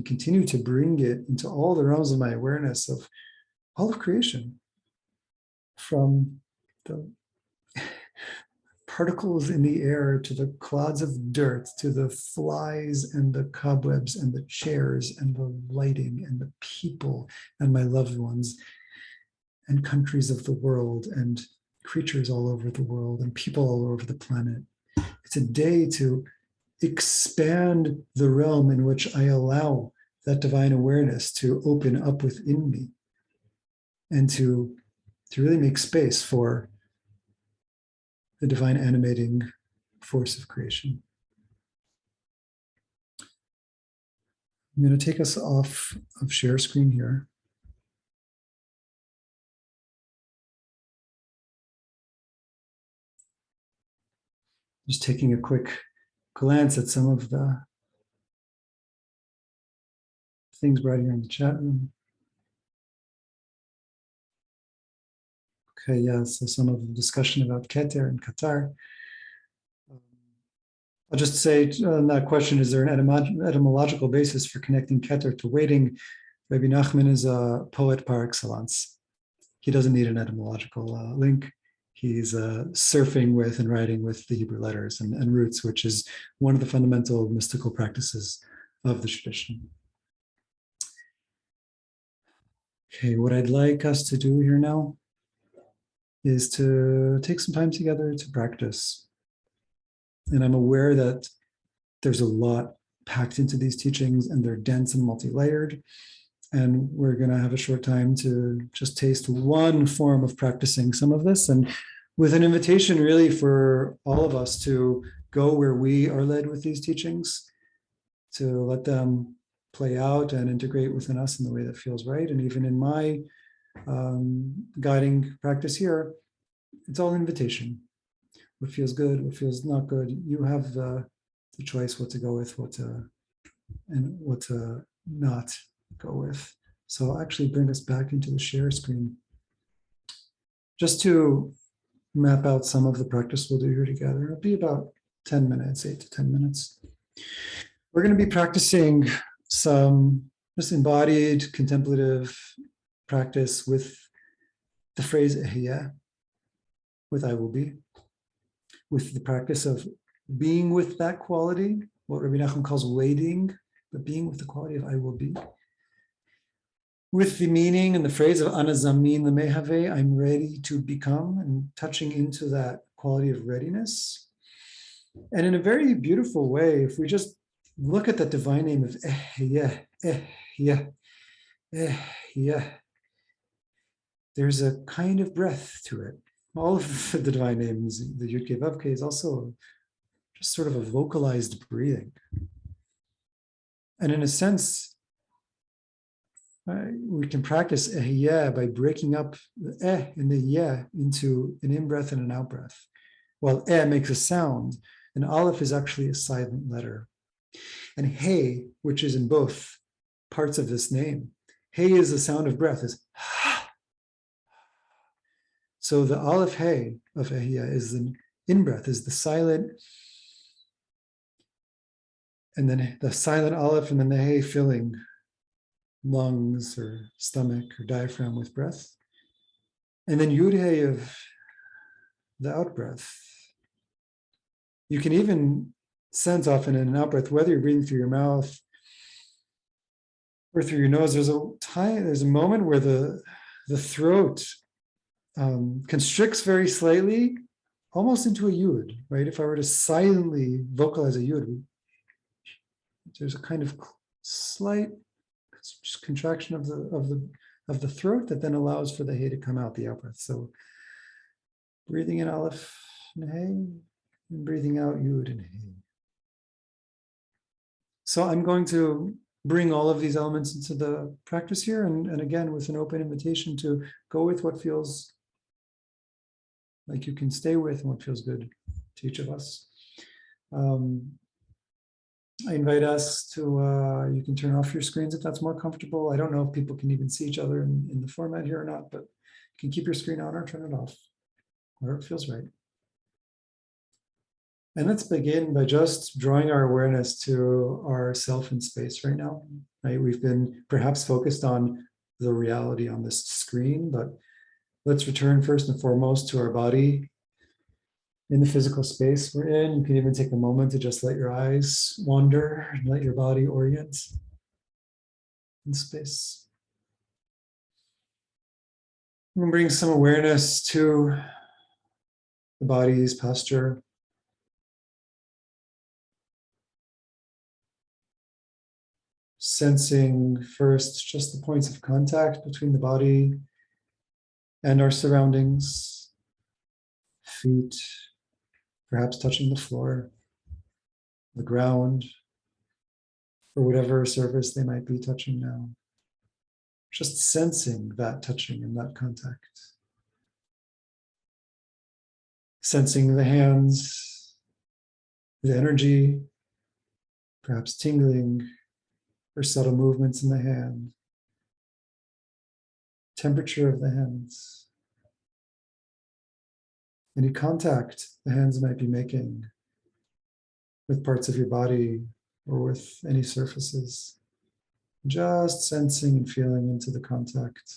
continue to bring it into all the realms of my awareness of all of creation, from the particles in the air to the clouds of dirt, to the flies and the cobwebs and the chairs and the lighting and the people and my loved ones and countries of the world and creatures all over the world and people all over the planet. It's a day to expand the realm in which I allow that divine awareness to open up within me and to really make space for the divine animating force of creation. I'm going to take us off of share screen here. Just taking a quick glance at some of the things right here in the chat room. Okay, yeah, so some of the discussion about Keter and Qatar. I'll just say on that question, is there an etymological basis for connecting Keter to waiting? Rabbi Nachman is a poet par excellence. He doesn't need an etymological link. He's surfing with and writing with the Hebrew letters and roots, which is one of the fundamental mystical practices of the tradition. Okay, what I'd like us to do here now is to take some time together to practice. And I'm aware that there's a lot packed into these teachings and they're dense and multi-layered. And we're going to have a short time to just taste one form of practicing some of this, and with an invitation really for all of us to go where we are led with these teachings, to let them play out and integrate within us in the way that feels right. And even in my guiding practice here, it's all invitation. What feels good, what feels not good. You have the choice what to go with, and what to not go with. So I'll actually bring us back into the share screen just to map out some of the practice we'll do here together. It'll be about 10 minutes, 8 to 10 minutes. We're going to be practicing some just embodied contemplative practice with the phrase Ehyeh, with I will be, with the practice of being with that quality, what Rabbi Nachman calls waiting, but being with the quality of I will be. With the meaning and the phrase of Ana Zamin Lemehave, I'm ready to become, and touching into that quality of readiness. And in a very beautiful way, if we just look at that divine name of Ehyeh, Ehyeh, Ehyeh, there's a kind of breath to it. All of the divine names, the Yud Kei Vav Kei, is also just sort of a vocalized breathing. And in a sense, we can practice Ehyeh by breaking up the and the yeh into an in-breath and an out-breath. While makes a sound, and aleph is actually a silent letter. And hey, which is in both parts of this name, hey is the sound of breath, is so the aleph hey of Ehyeh is the in-breath, is the silent, and then the silent aleph, and then the hey filling lungs or stomach or diaphragm with breath. And then Yud-Hey of the out-breath. You can even sense often in an out-breath, whether you're breathing through your mouth or through your nose, there's a moment where the throat constricts very slightly, almost into a Yud, right? If I were to silently vocalize a Yud, there's a kind of slight contraction of the throat that then allows for the hey to come out, the out breath. So breathing in aleph and hey, and breathing out yud and hey. So I'm going to bring all of these elements into the practice here, and again with an open invitation to go with what feels like you can stay with and what feels good to each of us. I invite us to, you can turn off your screens if that's more comfortable. I don't know if people can even see each other in the format here or not, but you can keep your screen on or turn it off, wherever it feels right. And let's begin by just drawing our awareness to our self in space right now, right? We've been perhaps focused on the reality on this screen, but let's return first and foremost to our body in the physical space we're in. You can even take a moment to just let your eyes wander and let your body orient in space. And bring some awareness to the body's posture. Sensing first just the points of contact between the body and our surroundings, feet, perhaps touching the floor, the ground, or whatever surface they might be touching now. Just sensing that touching and that contact. Sensing the hands, the energy, perhaps tingling or subtle movements in the hand, temperature of the hands, any contact the hands might be making with parts of your body or with any surfaces. Just sensing and feeling into the contact.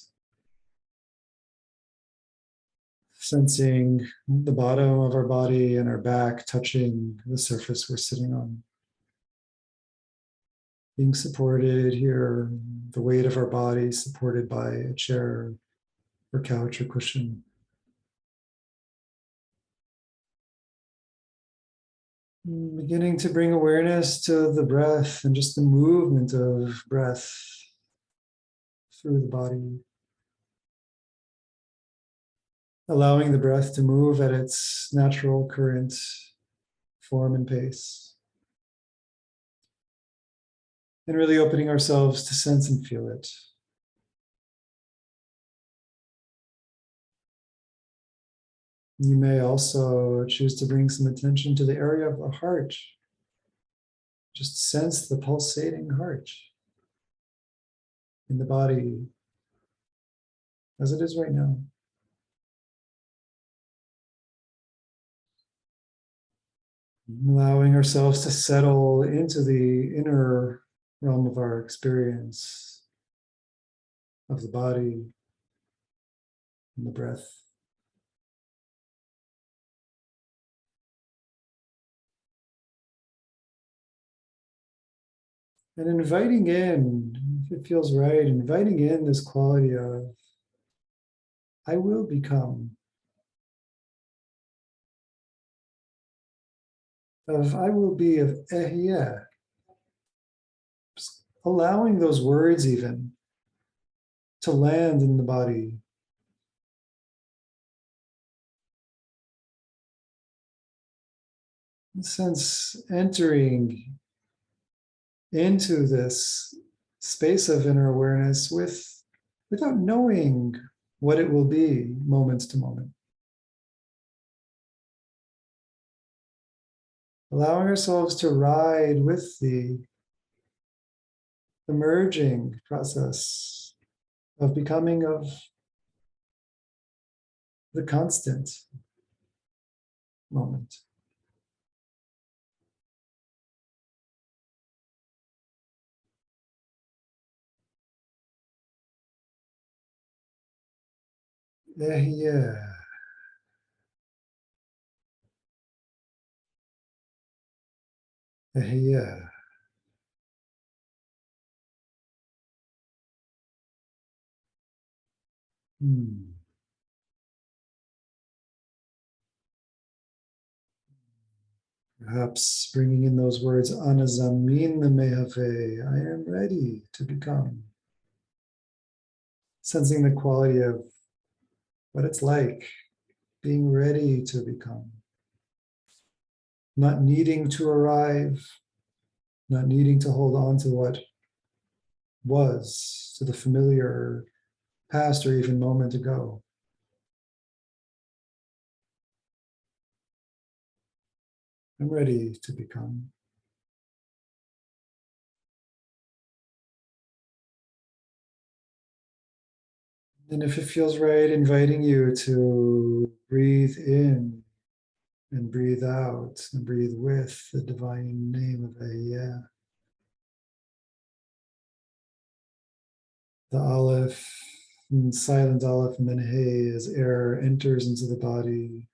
Sensing the bottom of our body and our back touching the surface we're sitting on. Being supported here, the weight of our body supported by a chair or couch or cushion. Beginning to bring awareness to the breath and just the movement of breath through the body. Allowing the breath to move at its natural current form and pace. And really opening ourselves to sense and feel it. You may also choose to bring some attention to the area of the heart. Just sense the pulsating heart in the body as it is right now. Allowing ourselves to settle into the inner realm of our experience of the body and the breath. And inviting in, if it feels right, inviting in this quality of, I will become. Of I will be, of ehyeh. Allowing those words even to land in the body. In a sense, entering into this space of inner awareness without knowing what it will be moment to moment. Allowing ourselves to ride with the emerging process of becoming of the constant moment. Ehyeh. Ehyeh. Perhaps bringing in those words, Anazamin mehave, I am ready to become. Sensing the quality of what it's like, being ready to become. Not needing to arrive, not needing to hold on to what was, to the familiar past or even moment ago. I'm ready to become. And if it feels right, inviting you to breathe in and breathe out and breathe with the divine name of Ehyeh. The Aleph, and silent Aleph, and then Hey as air enters into the body.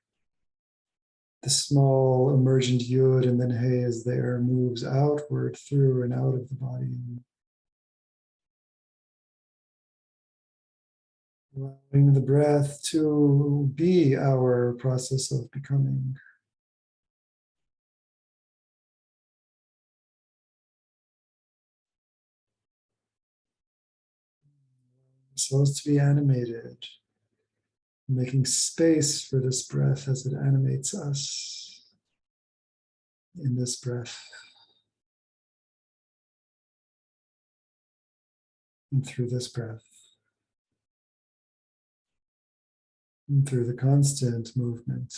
The small emergent Yud, and then Hey as the air moves outward through and out of the body. Allowing the breath to be our process of becoming. Cells to be animated, making space for this breath as it animates us in this breath and through this breath and through the constant movement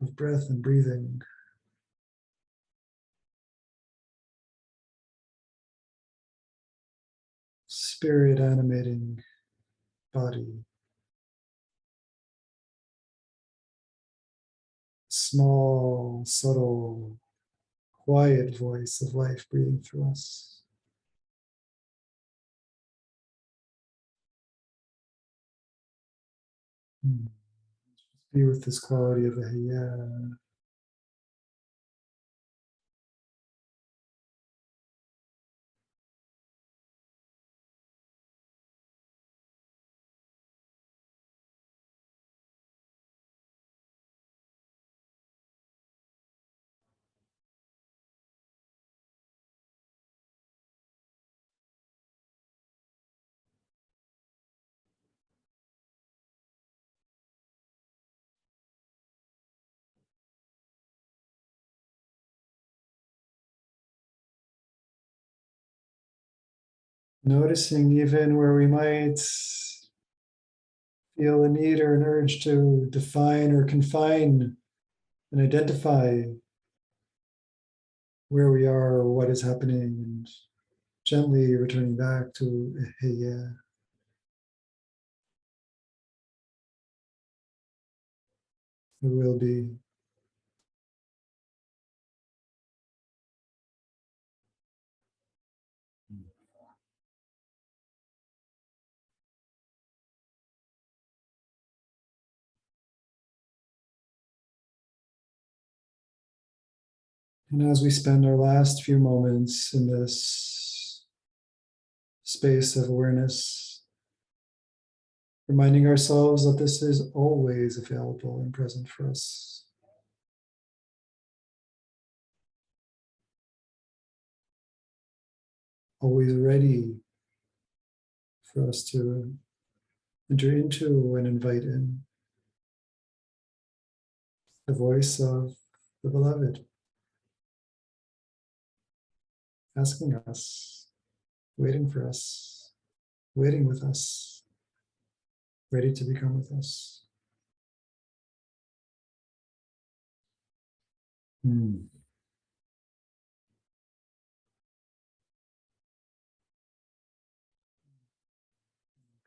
of breath and breathing. Spirit animating body. Small, subtle, quiet voice of life breathing through us. Be with this quality of the Hayah. Noticing even where we might feel a need or an urge to define or confine and identify where we are or what is happening, and gently returning back to Hayah. It will be. And as we spend our last few moments in this space of awareness, reminding ourselves that this is always available and present for us. Always ready for us to enter into and invite in the voice of the beloved, asking us, waiting for us, waiting with us, ready to become with us.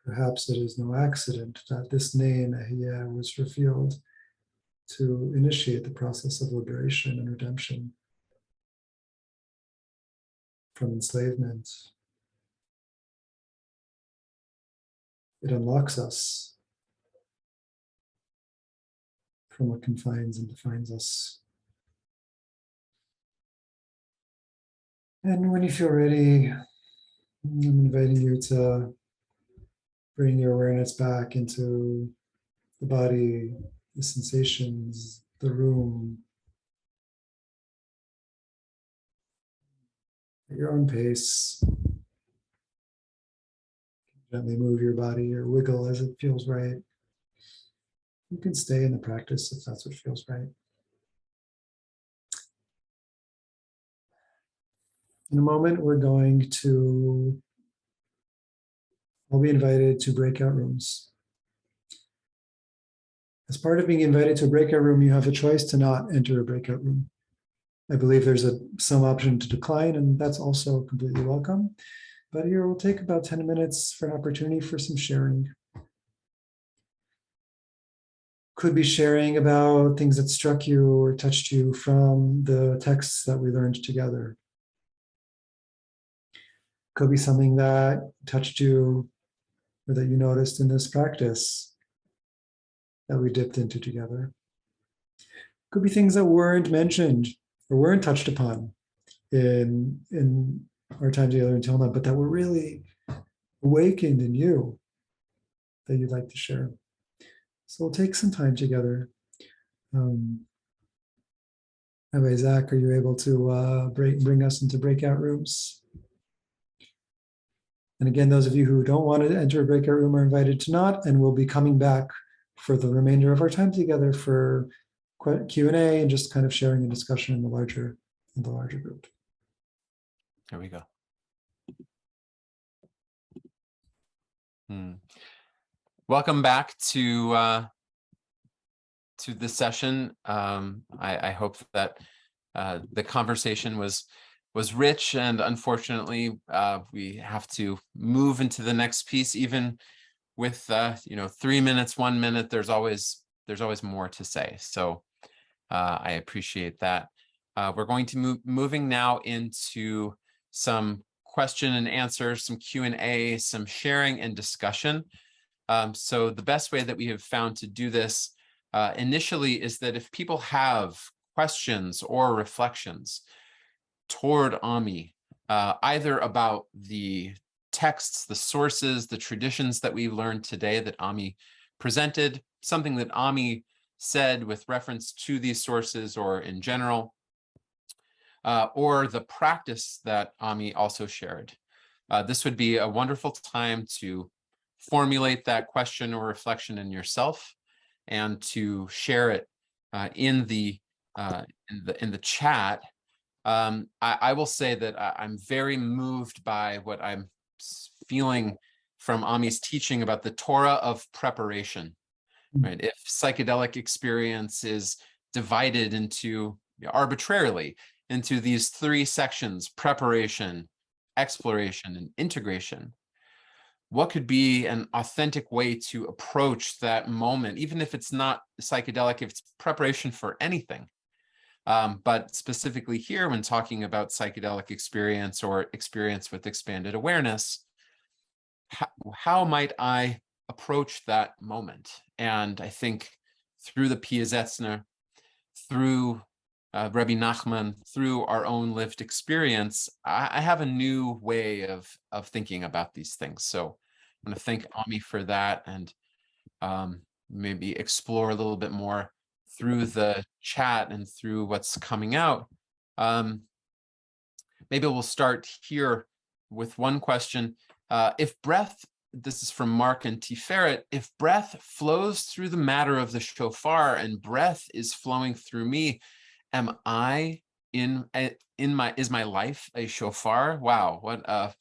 Perhaps it is no accident that this name, Ahiyah, was revealed to initiate the process of liberation and redemption from enslavement. It unlocks us from what confines and defines us. And when you feel ready, I'm inviting you to bring your awareness back into the body, the sensations, the room, at your own pace. Gently move your body or wiggle as it feels right. You can stay in the practice if that's what feels right. In a moment, we're going to all be invited to breakout rooms. As part of being invited to a breakout room, you have a choice to not enter a breakout room. I believe there's some option to decline, and that's also completely welcome. But here we'll take about 10 minutes for an opportunity for some sharing. Could be sharing about things that struck you or touched you from the texts that we learned together. Could be something that touched you or that you noticed in this practice that we dipped into together. Could be things that weren't mentioned or weren't touched upon in our time together until now, but that were really awakened in you that you'd like to share. So we'll take some time together. Rabbi Zac, are you able to bring us into breakout rooms? And again, those of you who don't want to enter a breakout room are invited to not, and we'll be coming back for the remainder of our time together for Q&A and just kind of sharing a discussion in the larger group. Here we go. Welcome back to this session. I hope that the conversation was rich, and unfortunately, we have to move into the next piece. Even with 3 minutes, 1 minute, there's always more to say. So I appreciate that. We're going to moving now into some question and answer, some Q&A, some sharing and discussion. So the best way that we have found to do this initially is that if people have questions or reflections toward Ami, either about the texts, the sources, the traditions that we learned today that Ami presented, something that Ami said with reference to these sources or in general, or the practice that Ami also shared. This would be a wonderful time to formulate that question or reflection in yourself and to share it in the chat. I will say that I'm very moved by what I'm feeling from Ami's teaching about the Torah of preparation. Right? If psychedelic experience is divided into arbitrarily into these 3 sections: preparation, exploration, and integration, what could be an authentic way to approach that moment, even if it's not psychedelic, if it's preparation for anything? But specifically here, when talking about psychedelic experience or experience with expanded awareness, how might I approach that moment? And I think through the Piaseczner, through Rabbi Nachman, through our own lived experience, I have a new way of thinking about these things. So I'm going to thank Ami for that, and maybe explore a little bit more through the chat and through what's coming out. Maybe we'll start here with one question. If breath, this is from Mark and Tiferet, if breath flows through the matter of the shofar and breath is flowing through me, am I is my life a shofar? Wow, what a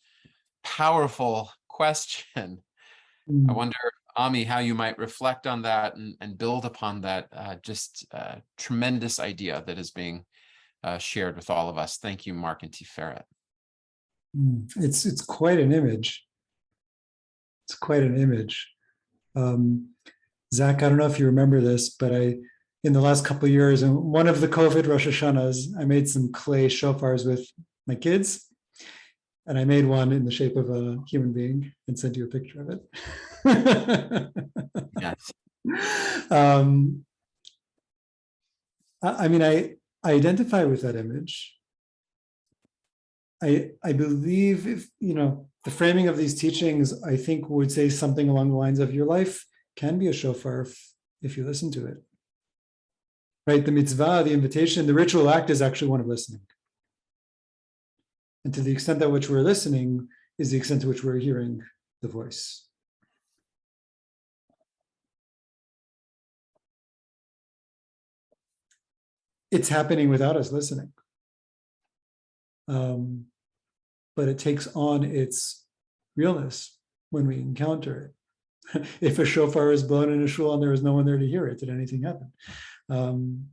powerful question. I wonder, Ami, how you might reflect on that and build upon that just tremendous idea that is being shared with all of us. Thank you, Mark and Tiferet. It's quite an image. It's quite an image. Zac, I don't know if you remember this, but in the last couple of years, in one of the COVID Rosh Hashanahs, I made some clay shofars with my kids. And I made one in the shape of a human being and sent you a picture of it. Yes. I mean, I identify with that image. I believe if, the framing of these teachings, I think would say something along the lines of your life can be a shofar if you listen to it. Right? The mitzvah, the invitation, the ritual act is actually one of listening. And to the extent that which we're listening is the extent to which we're hearing the voice. It's happening without us listening. But it takes on its realness when we encounter it. If a shofar is blown in a shul and there is no one there to hear it, did anything happen? It's kind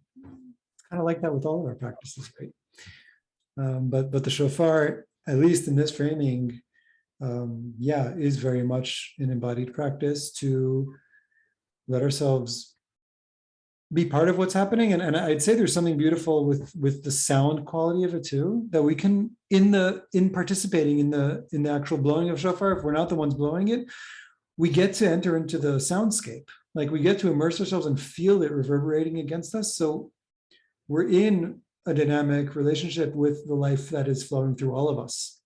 of like that with all of our practices, right? But the shofar, at least in this framing, is very much an embodied practice to let ourselves be part of what's happening. And I'd say there's something beautiful with the sound quality of it too, that we can, in participating in the actual blowing of shofar, if we're not the ones blowing it, we get to enter into the soundscape. Like we get to immerse ourselves and feel it reverberating against us. So we're in a dynamic relationship with the life that is flowing through all of us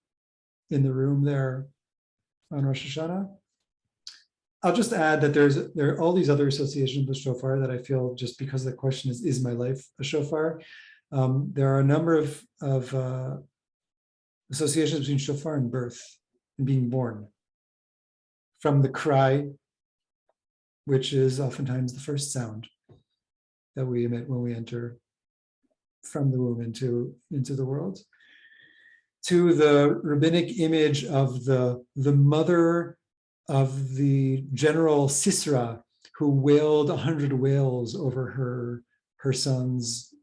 in the room there on Rosh Hashanah. I'll just add that there are all these other associations with shofar that I feel, just because the question is my life a shofar? There are a number of associations between shofar and birth and being born. From the cry, which is oftentimes the first sound that we emit when we enter from the womb into the world, to the rabbinic image of the mother of the general Sisera, who wailed 100 wails over her son's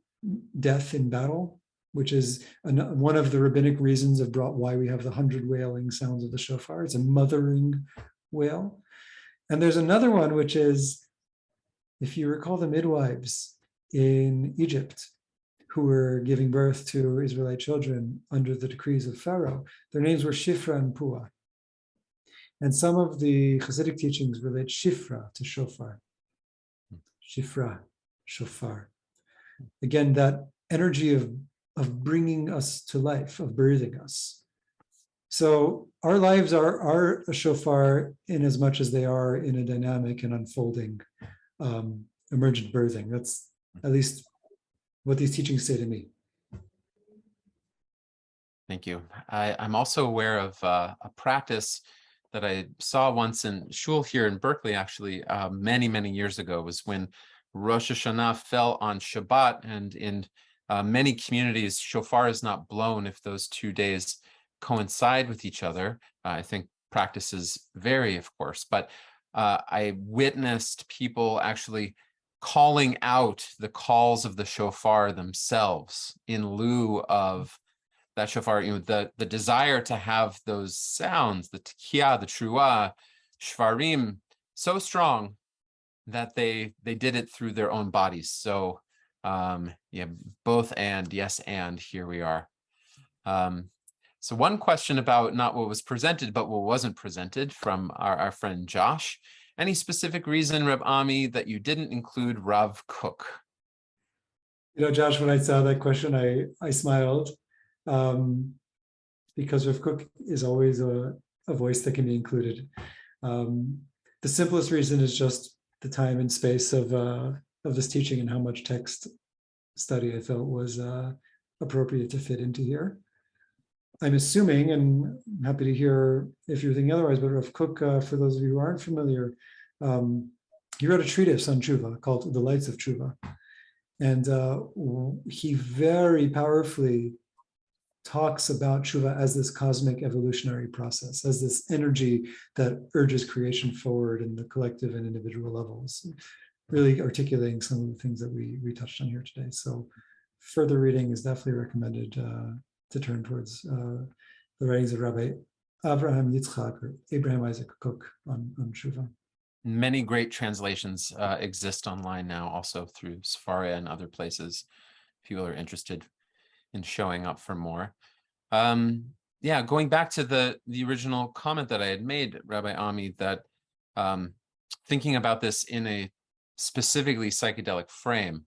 death in battle, which is one of the rabbinic reasons of why we have the 100 wailing sounds of the shofar. It's a mothering wail. And there's another one, which is, if you recall, the midwives in Egypt who were giving birth to Israelite children under the decrees of Pharaoh, their names were Shifra and Puah. And some of the Hasidic teachings relate Shifra to shofar. Shifra, shofar. Again, that energy of bringing us to life, of birthing us. So our lives are a shofar in as much as they are in a dynamic and unfolding emergent birthing. That's at least what these teachings say to me. Thank you. I'm also aware of a practice that I saw once in shul here in Berkeley, actually, many, many years ago, was when Rosh Hashanah fell on Shabbat, and in many communities, shofar is not blown if those 2 days coincide with each other. I think practices vary, of course, but I witnessed people actually calling out the calls of the shofar themselves in lieu of that shofar, the desire to have those sounds, the tekiah, the truah, shvarim, so strong that they did it through their own bodies. So yeah, both and, yes, and here we are. So one question about not what was presented, but what wasn't presented from our friend Josh. Any specific reason, Reb Ami, that you didn't include Rav Kook? Josh, when I saw that question, I smiled. Because Rav Kook is always a voice that can be included. The simplest reason is just the time and space of this teaching and how much text study I felt was appropriate to fit into here. I'm assuming, and I'm happy to hear if you're thinking otherwise, but Rav Kook, for those of you who aren't familiar, he wrote a treatise on teshuvah called The Lights of Teshuvah. And he very powerfully talks about teshuvah as this cosmic evolutionary process, as this energy that urges creation forward in the collective and individual levels, really articulating some of the things that we touched on here today. So further reading is definitely recommended to turn towards the writings of Rabbi Abraham Yitzchak or Abraham Isaac Kook on teshuvah. Many great translations exist online now, also through Sefaria and other places. People are interested in showing up for more. Yeah, going back to the original comment that I had made, Rabbi Ami, that thinking about this in a specifically psychedelic frame,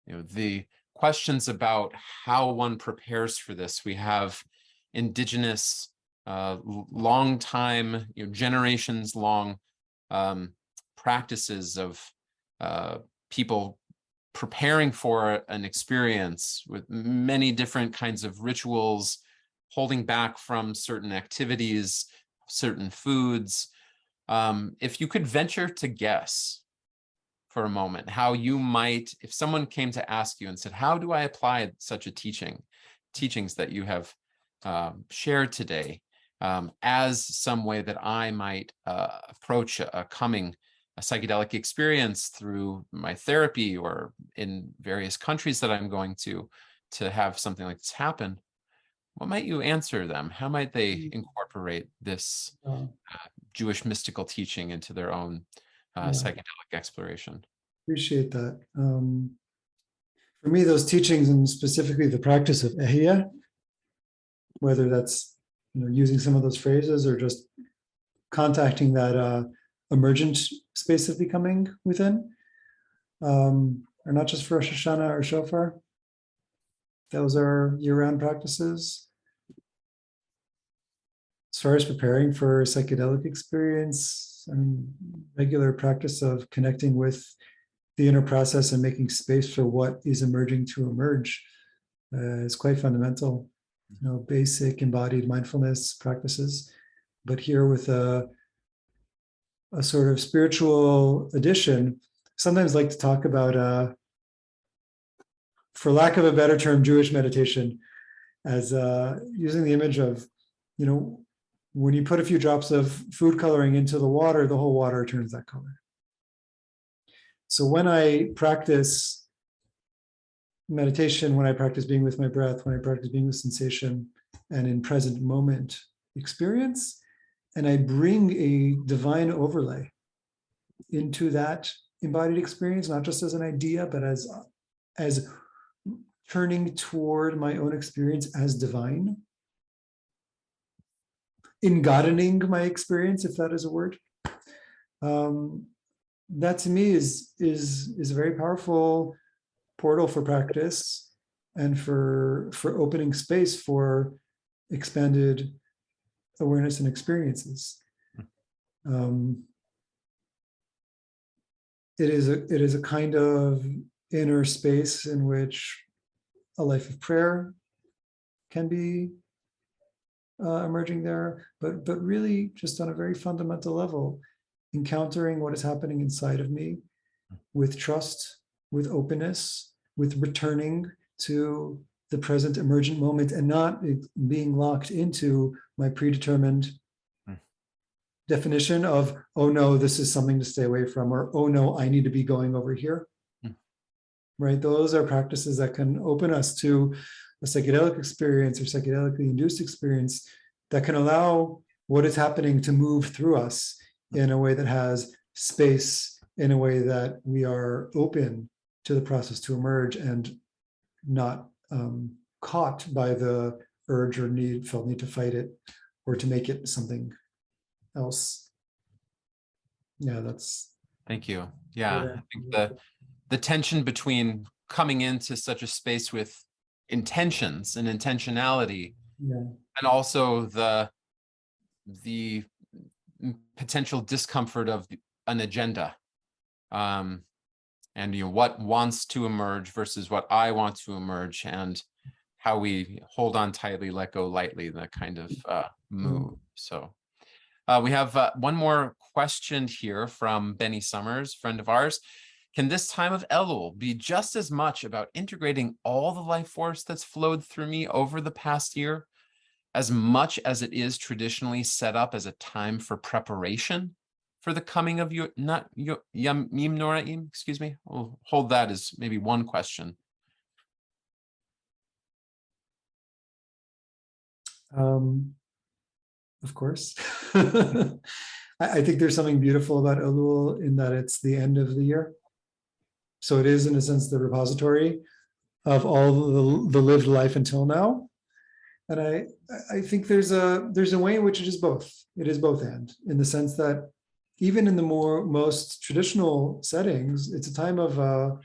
the questions about how one prepares for this. We have indigenous, long time, generations long practices of people preparing for an experience with many different kinds of rituals, holding back from certain activities, certain foods. If you could venture to guess for a moment how you might, if someone came to ask you and said, how do I apply such a teachings that you have shared today as some way that I might approach a psychedelic experience through my therapy or in various countries that I'm going to have something like this happen, what might you answer them? How might they incorporate this Jewish mystical teaching into their own psychedelic exploration? Appreciate that. For me, those teachings, and specifically the practice of ehiyah, whether that's using some of those phrases or just contacting that emergent space of becoming within, are not just for Rosh Hashanah or shofar. Those are year-round practices. As far as preparing for a psychedelic experience, I mean, regular practice of connecting with the inner process and making space for what is emerging to emerge is quite fundamental. Basic embodied mindfulness practices, but here with a sort of spiritual addition. Sometimes like to talk about, for lack of a better term, Jewish meditation, as using the image of, when you put a few drops of food coloring into the whole water turns that color. So when I practice meditation, when I practice being with my breath, when I practice being with sensation and in present moment experience, and I bring a divine overlay into that embodied experience, not just as an idea, but as turning toward my own experience as divine, engoddening my experience, if that is a word. That to me is a very powerful portal for practice and for opening space for expanded awareness and experiences. It is a kind of inner space in which a life of prayer can be emerging there, but really just on a very fundamental level, encountering what is happening inside of me with trust, with openness, with returning to the present emergent moment and not being locked into my predetermined definition of, oh no, this is something to stay away from, or oh no, I need to be going over here. Right? Those are practices that can open us to a psychedelic experience or psychedelically induced experience that can allow what is happening to move through us in a way that has space, in a way that we are open to the process to emerge and not caught by the urge or felt need to fight it or to make it something else. Yeah, that's. Thank you. Yeah, I think the tension between coming into such a space with intentions and intentionality, and also the potential discomfort of an agenda, and what wants to emerge versus what I want to emerge, and how we hold on tightly, let go lightly, that kind of move. So we have one more question here from Benny Summers, friend of ours. Can this time of Elul be just as much about integrating all the life force that's flowed through me over the past year, as much as it is traditionally set up as a time for preparation for the coming of Yamim Noraim? Excuse me. We'll hold that as maybe one question. Of course. I think there's something beautiful about Elul in that it's the end of the year. So it is, in a sense, the repository of all the lived life until now. And I think there's a way in which it is both. It is both and, in the sense that even in the most traditional settings, it's a time of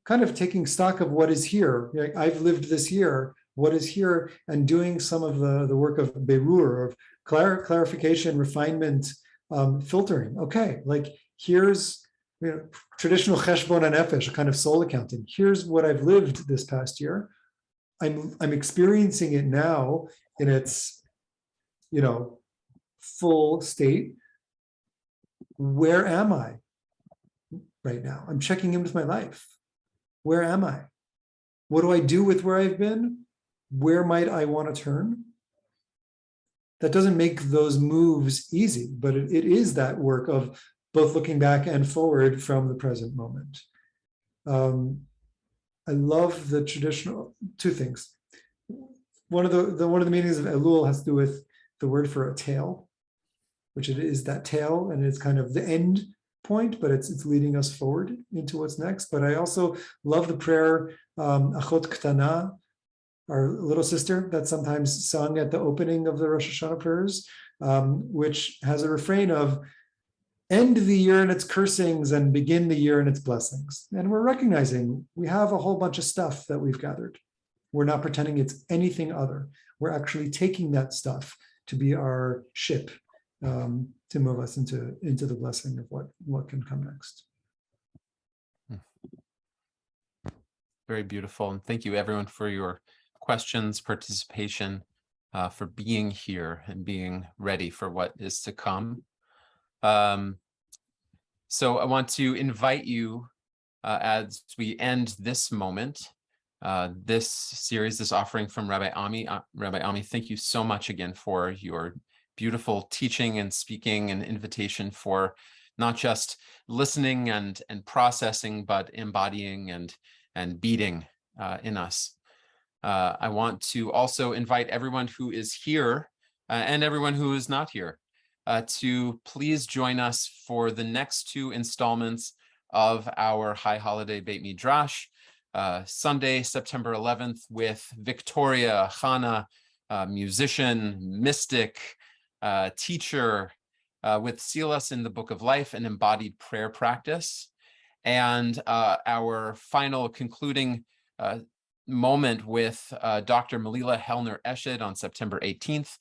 kind of taking stock of what is here. Like, I've lived this year, what is here, and doing some of the work of berur, of clarification, refinement, filtering. Okay, like here's traditional cheshbon and nefesh, a kind of soul accounting. Here's what I've lived this past year. I'm experiencing it now in its, full state. Where am I right now? I'm checking in with my life. Where am I? What do I do with where I've been? Where might I want to turn? That doesn't make those moves easy, but it is that work of both looking back and forward from the present moment. I love the traditional two things. One of the meanings of Elul has to do with the word for a tail, which it is that tail, and it's kind of the end point, but it's leading us forward into what's next. But I also love the prayer Achot Ktana, our little sister, that's sometimes sung at the opening of the Rosh Hashanah prayers, which has a refrain of end the year in its cursings and begin the year in its blessings. And we're recognizing we have a whole bunch of stuff that we've gathered. We're not pretending it's anything other. We're actually taking that stuff to be our ship to move us into the blessing of what can come next. Very beautiful. And thank you everyone for your questions, participation, for being here and being ready for what is to come. So I want to invite you as we end this moment, this series, this offering from Rabbi Ami. Rabbi Ami, thank you so much again for your beautiful teaching and speaking and invitation for not just listening and processing, but embodying and beating in us. I want to also invite everyone who is here and everyone who is not here to please join us for the next two installments of our High Holiday Beit Midrash, Sunday, September 11th, with Victoria, Chana, musician, mystic, teacher, with Seal Us in the Book of Life, an embodied prayer practice. And our final concluding moment with Dr. Melila Hellner-Eshed on September 18th,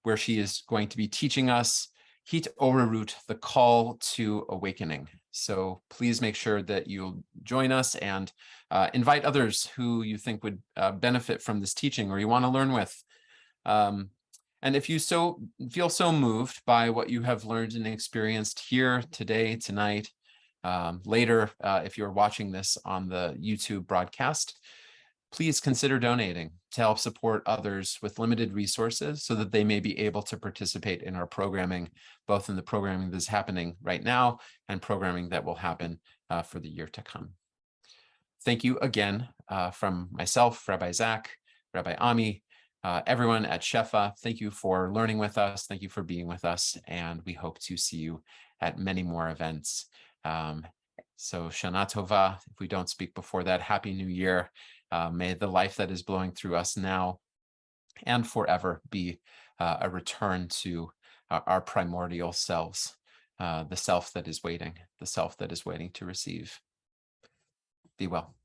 where she is going to be teaching us Hit Orerut, the call to awakening. So please make sure that you'll join us and invite others who you think would benefit from this teaching or you want to learn with. And if you feel so moved by what you have learned and experienced here today, tonight, later, if you're watching this on the YouTube broadcast, please consider donating to help support others with limited resources so that they may be able to participate in our programming, both in the programming that's happening right now and programming that will happen for the year to come. Thank you again from myself, Rabbi Zac, Rabbi Ami, everyone at Shefa. Thank you for learning with us. Thank you for being with us. And we hope to see you at many more events. So Shana Tova, if we don't speak before that, Happy New Year. May the life that is blowing through us now and forever be a return to our primordial selves, the self that is waiting to receive. Be well.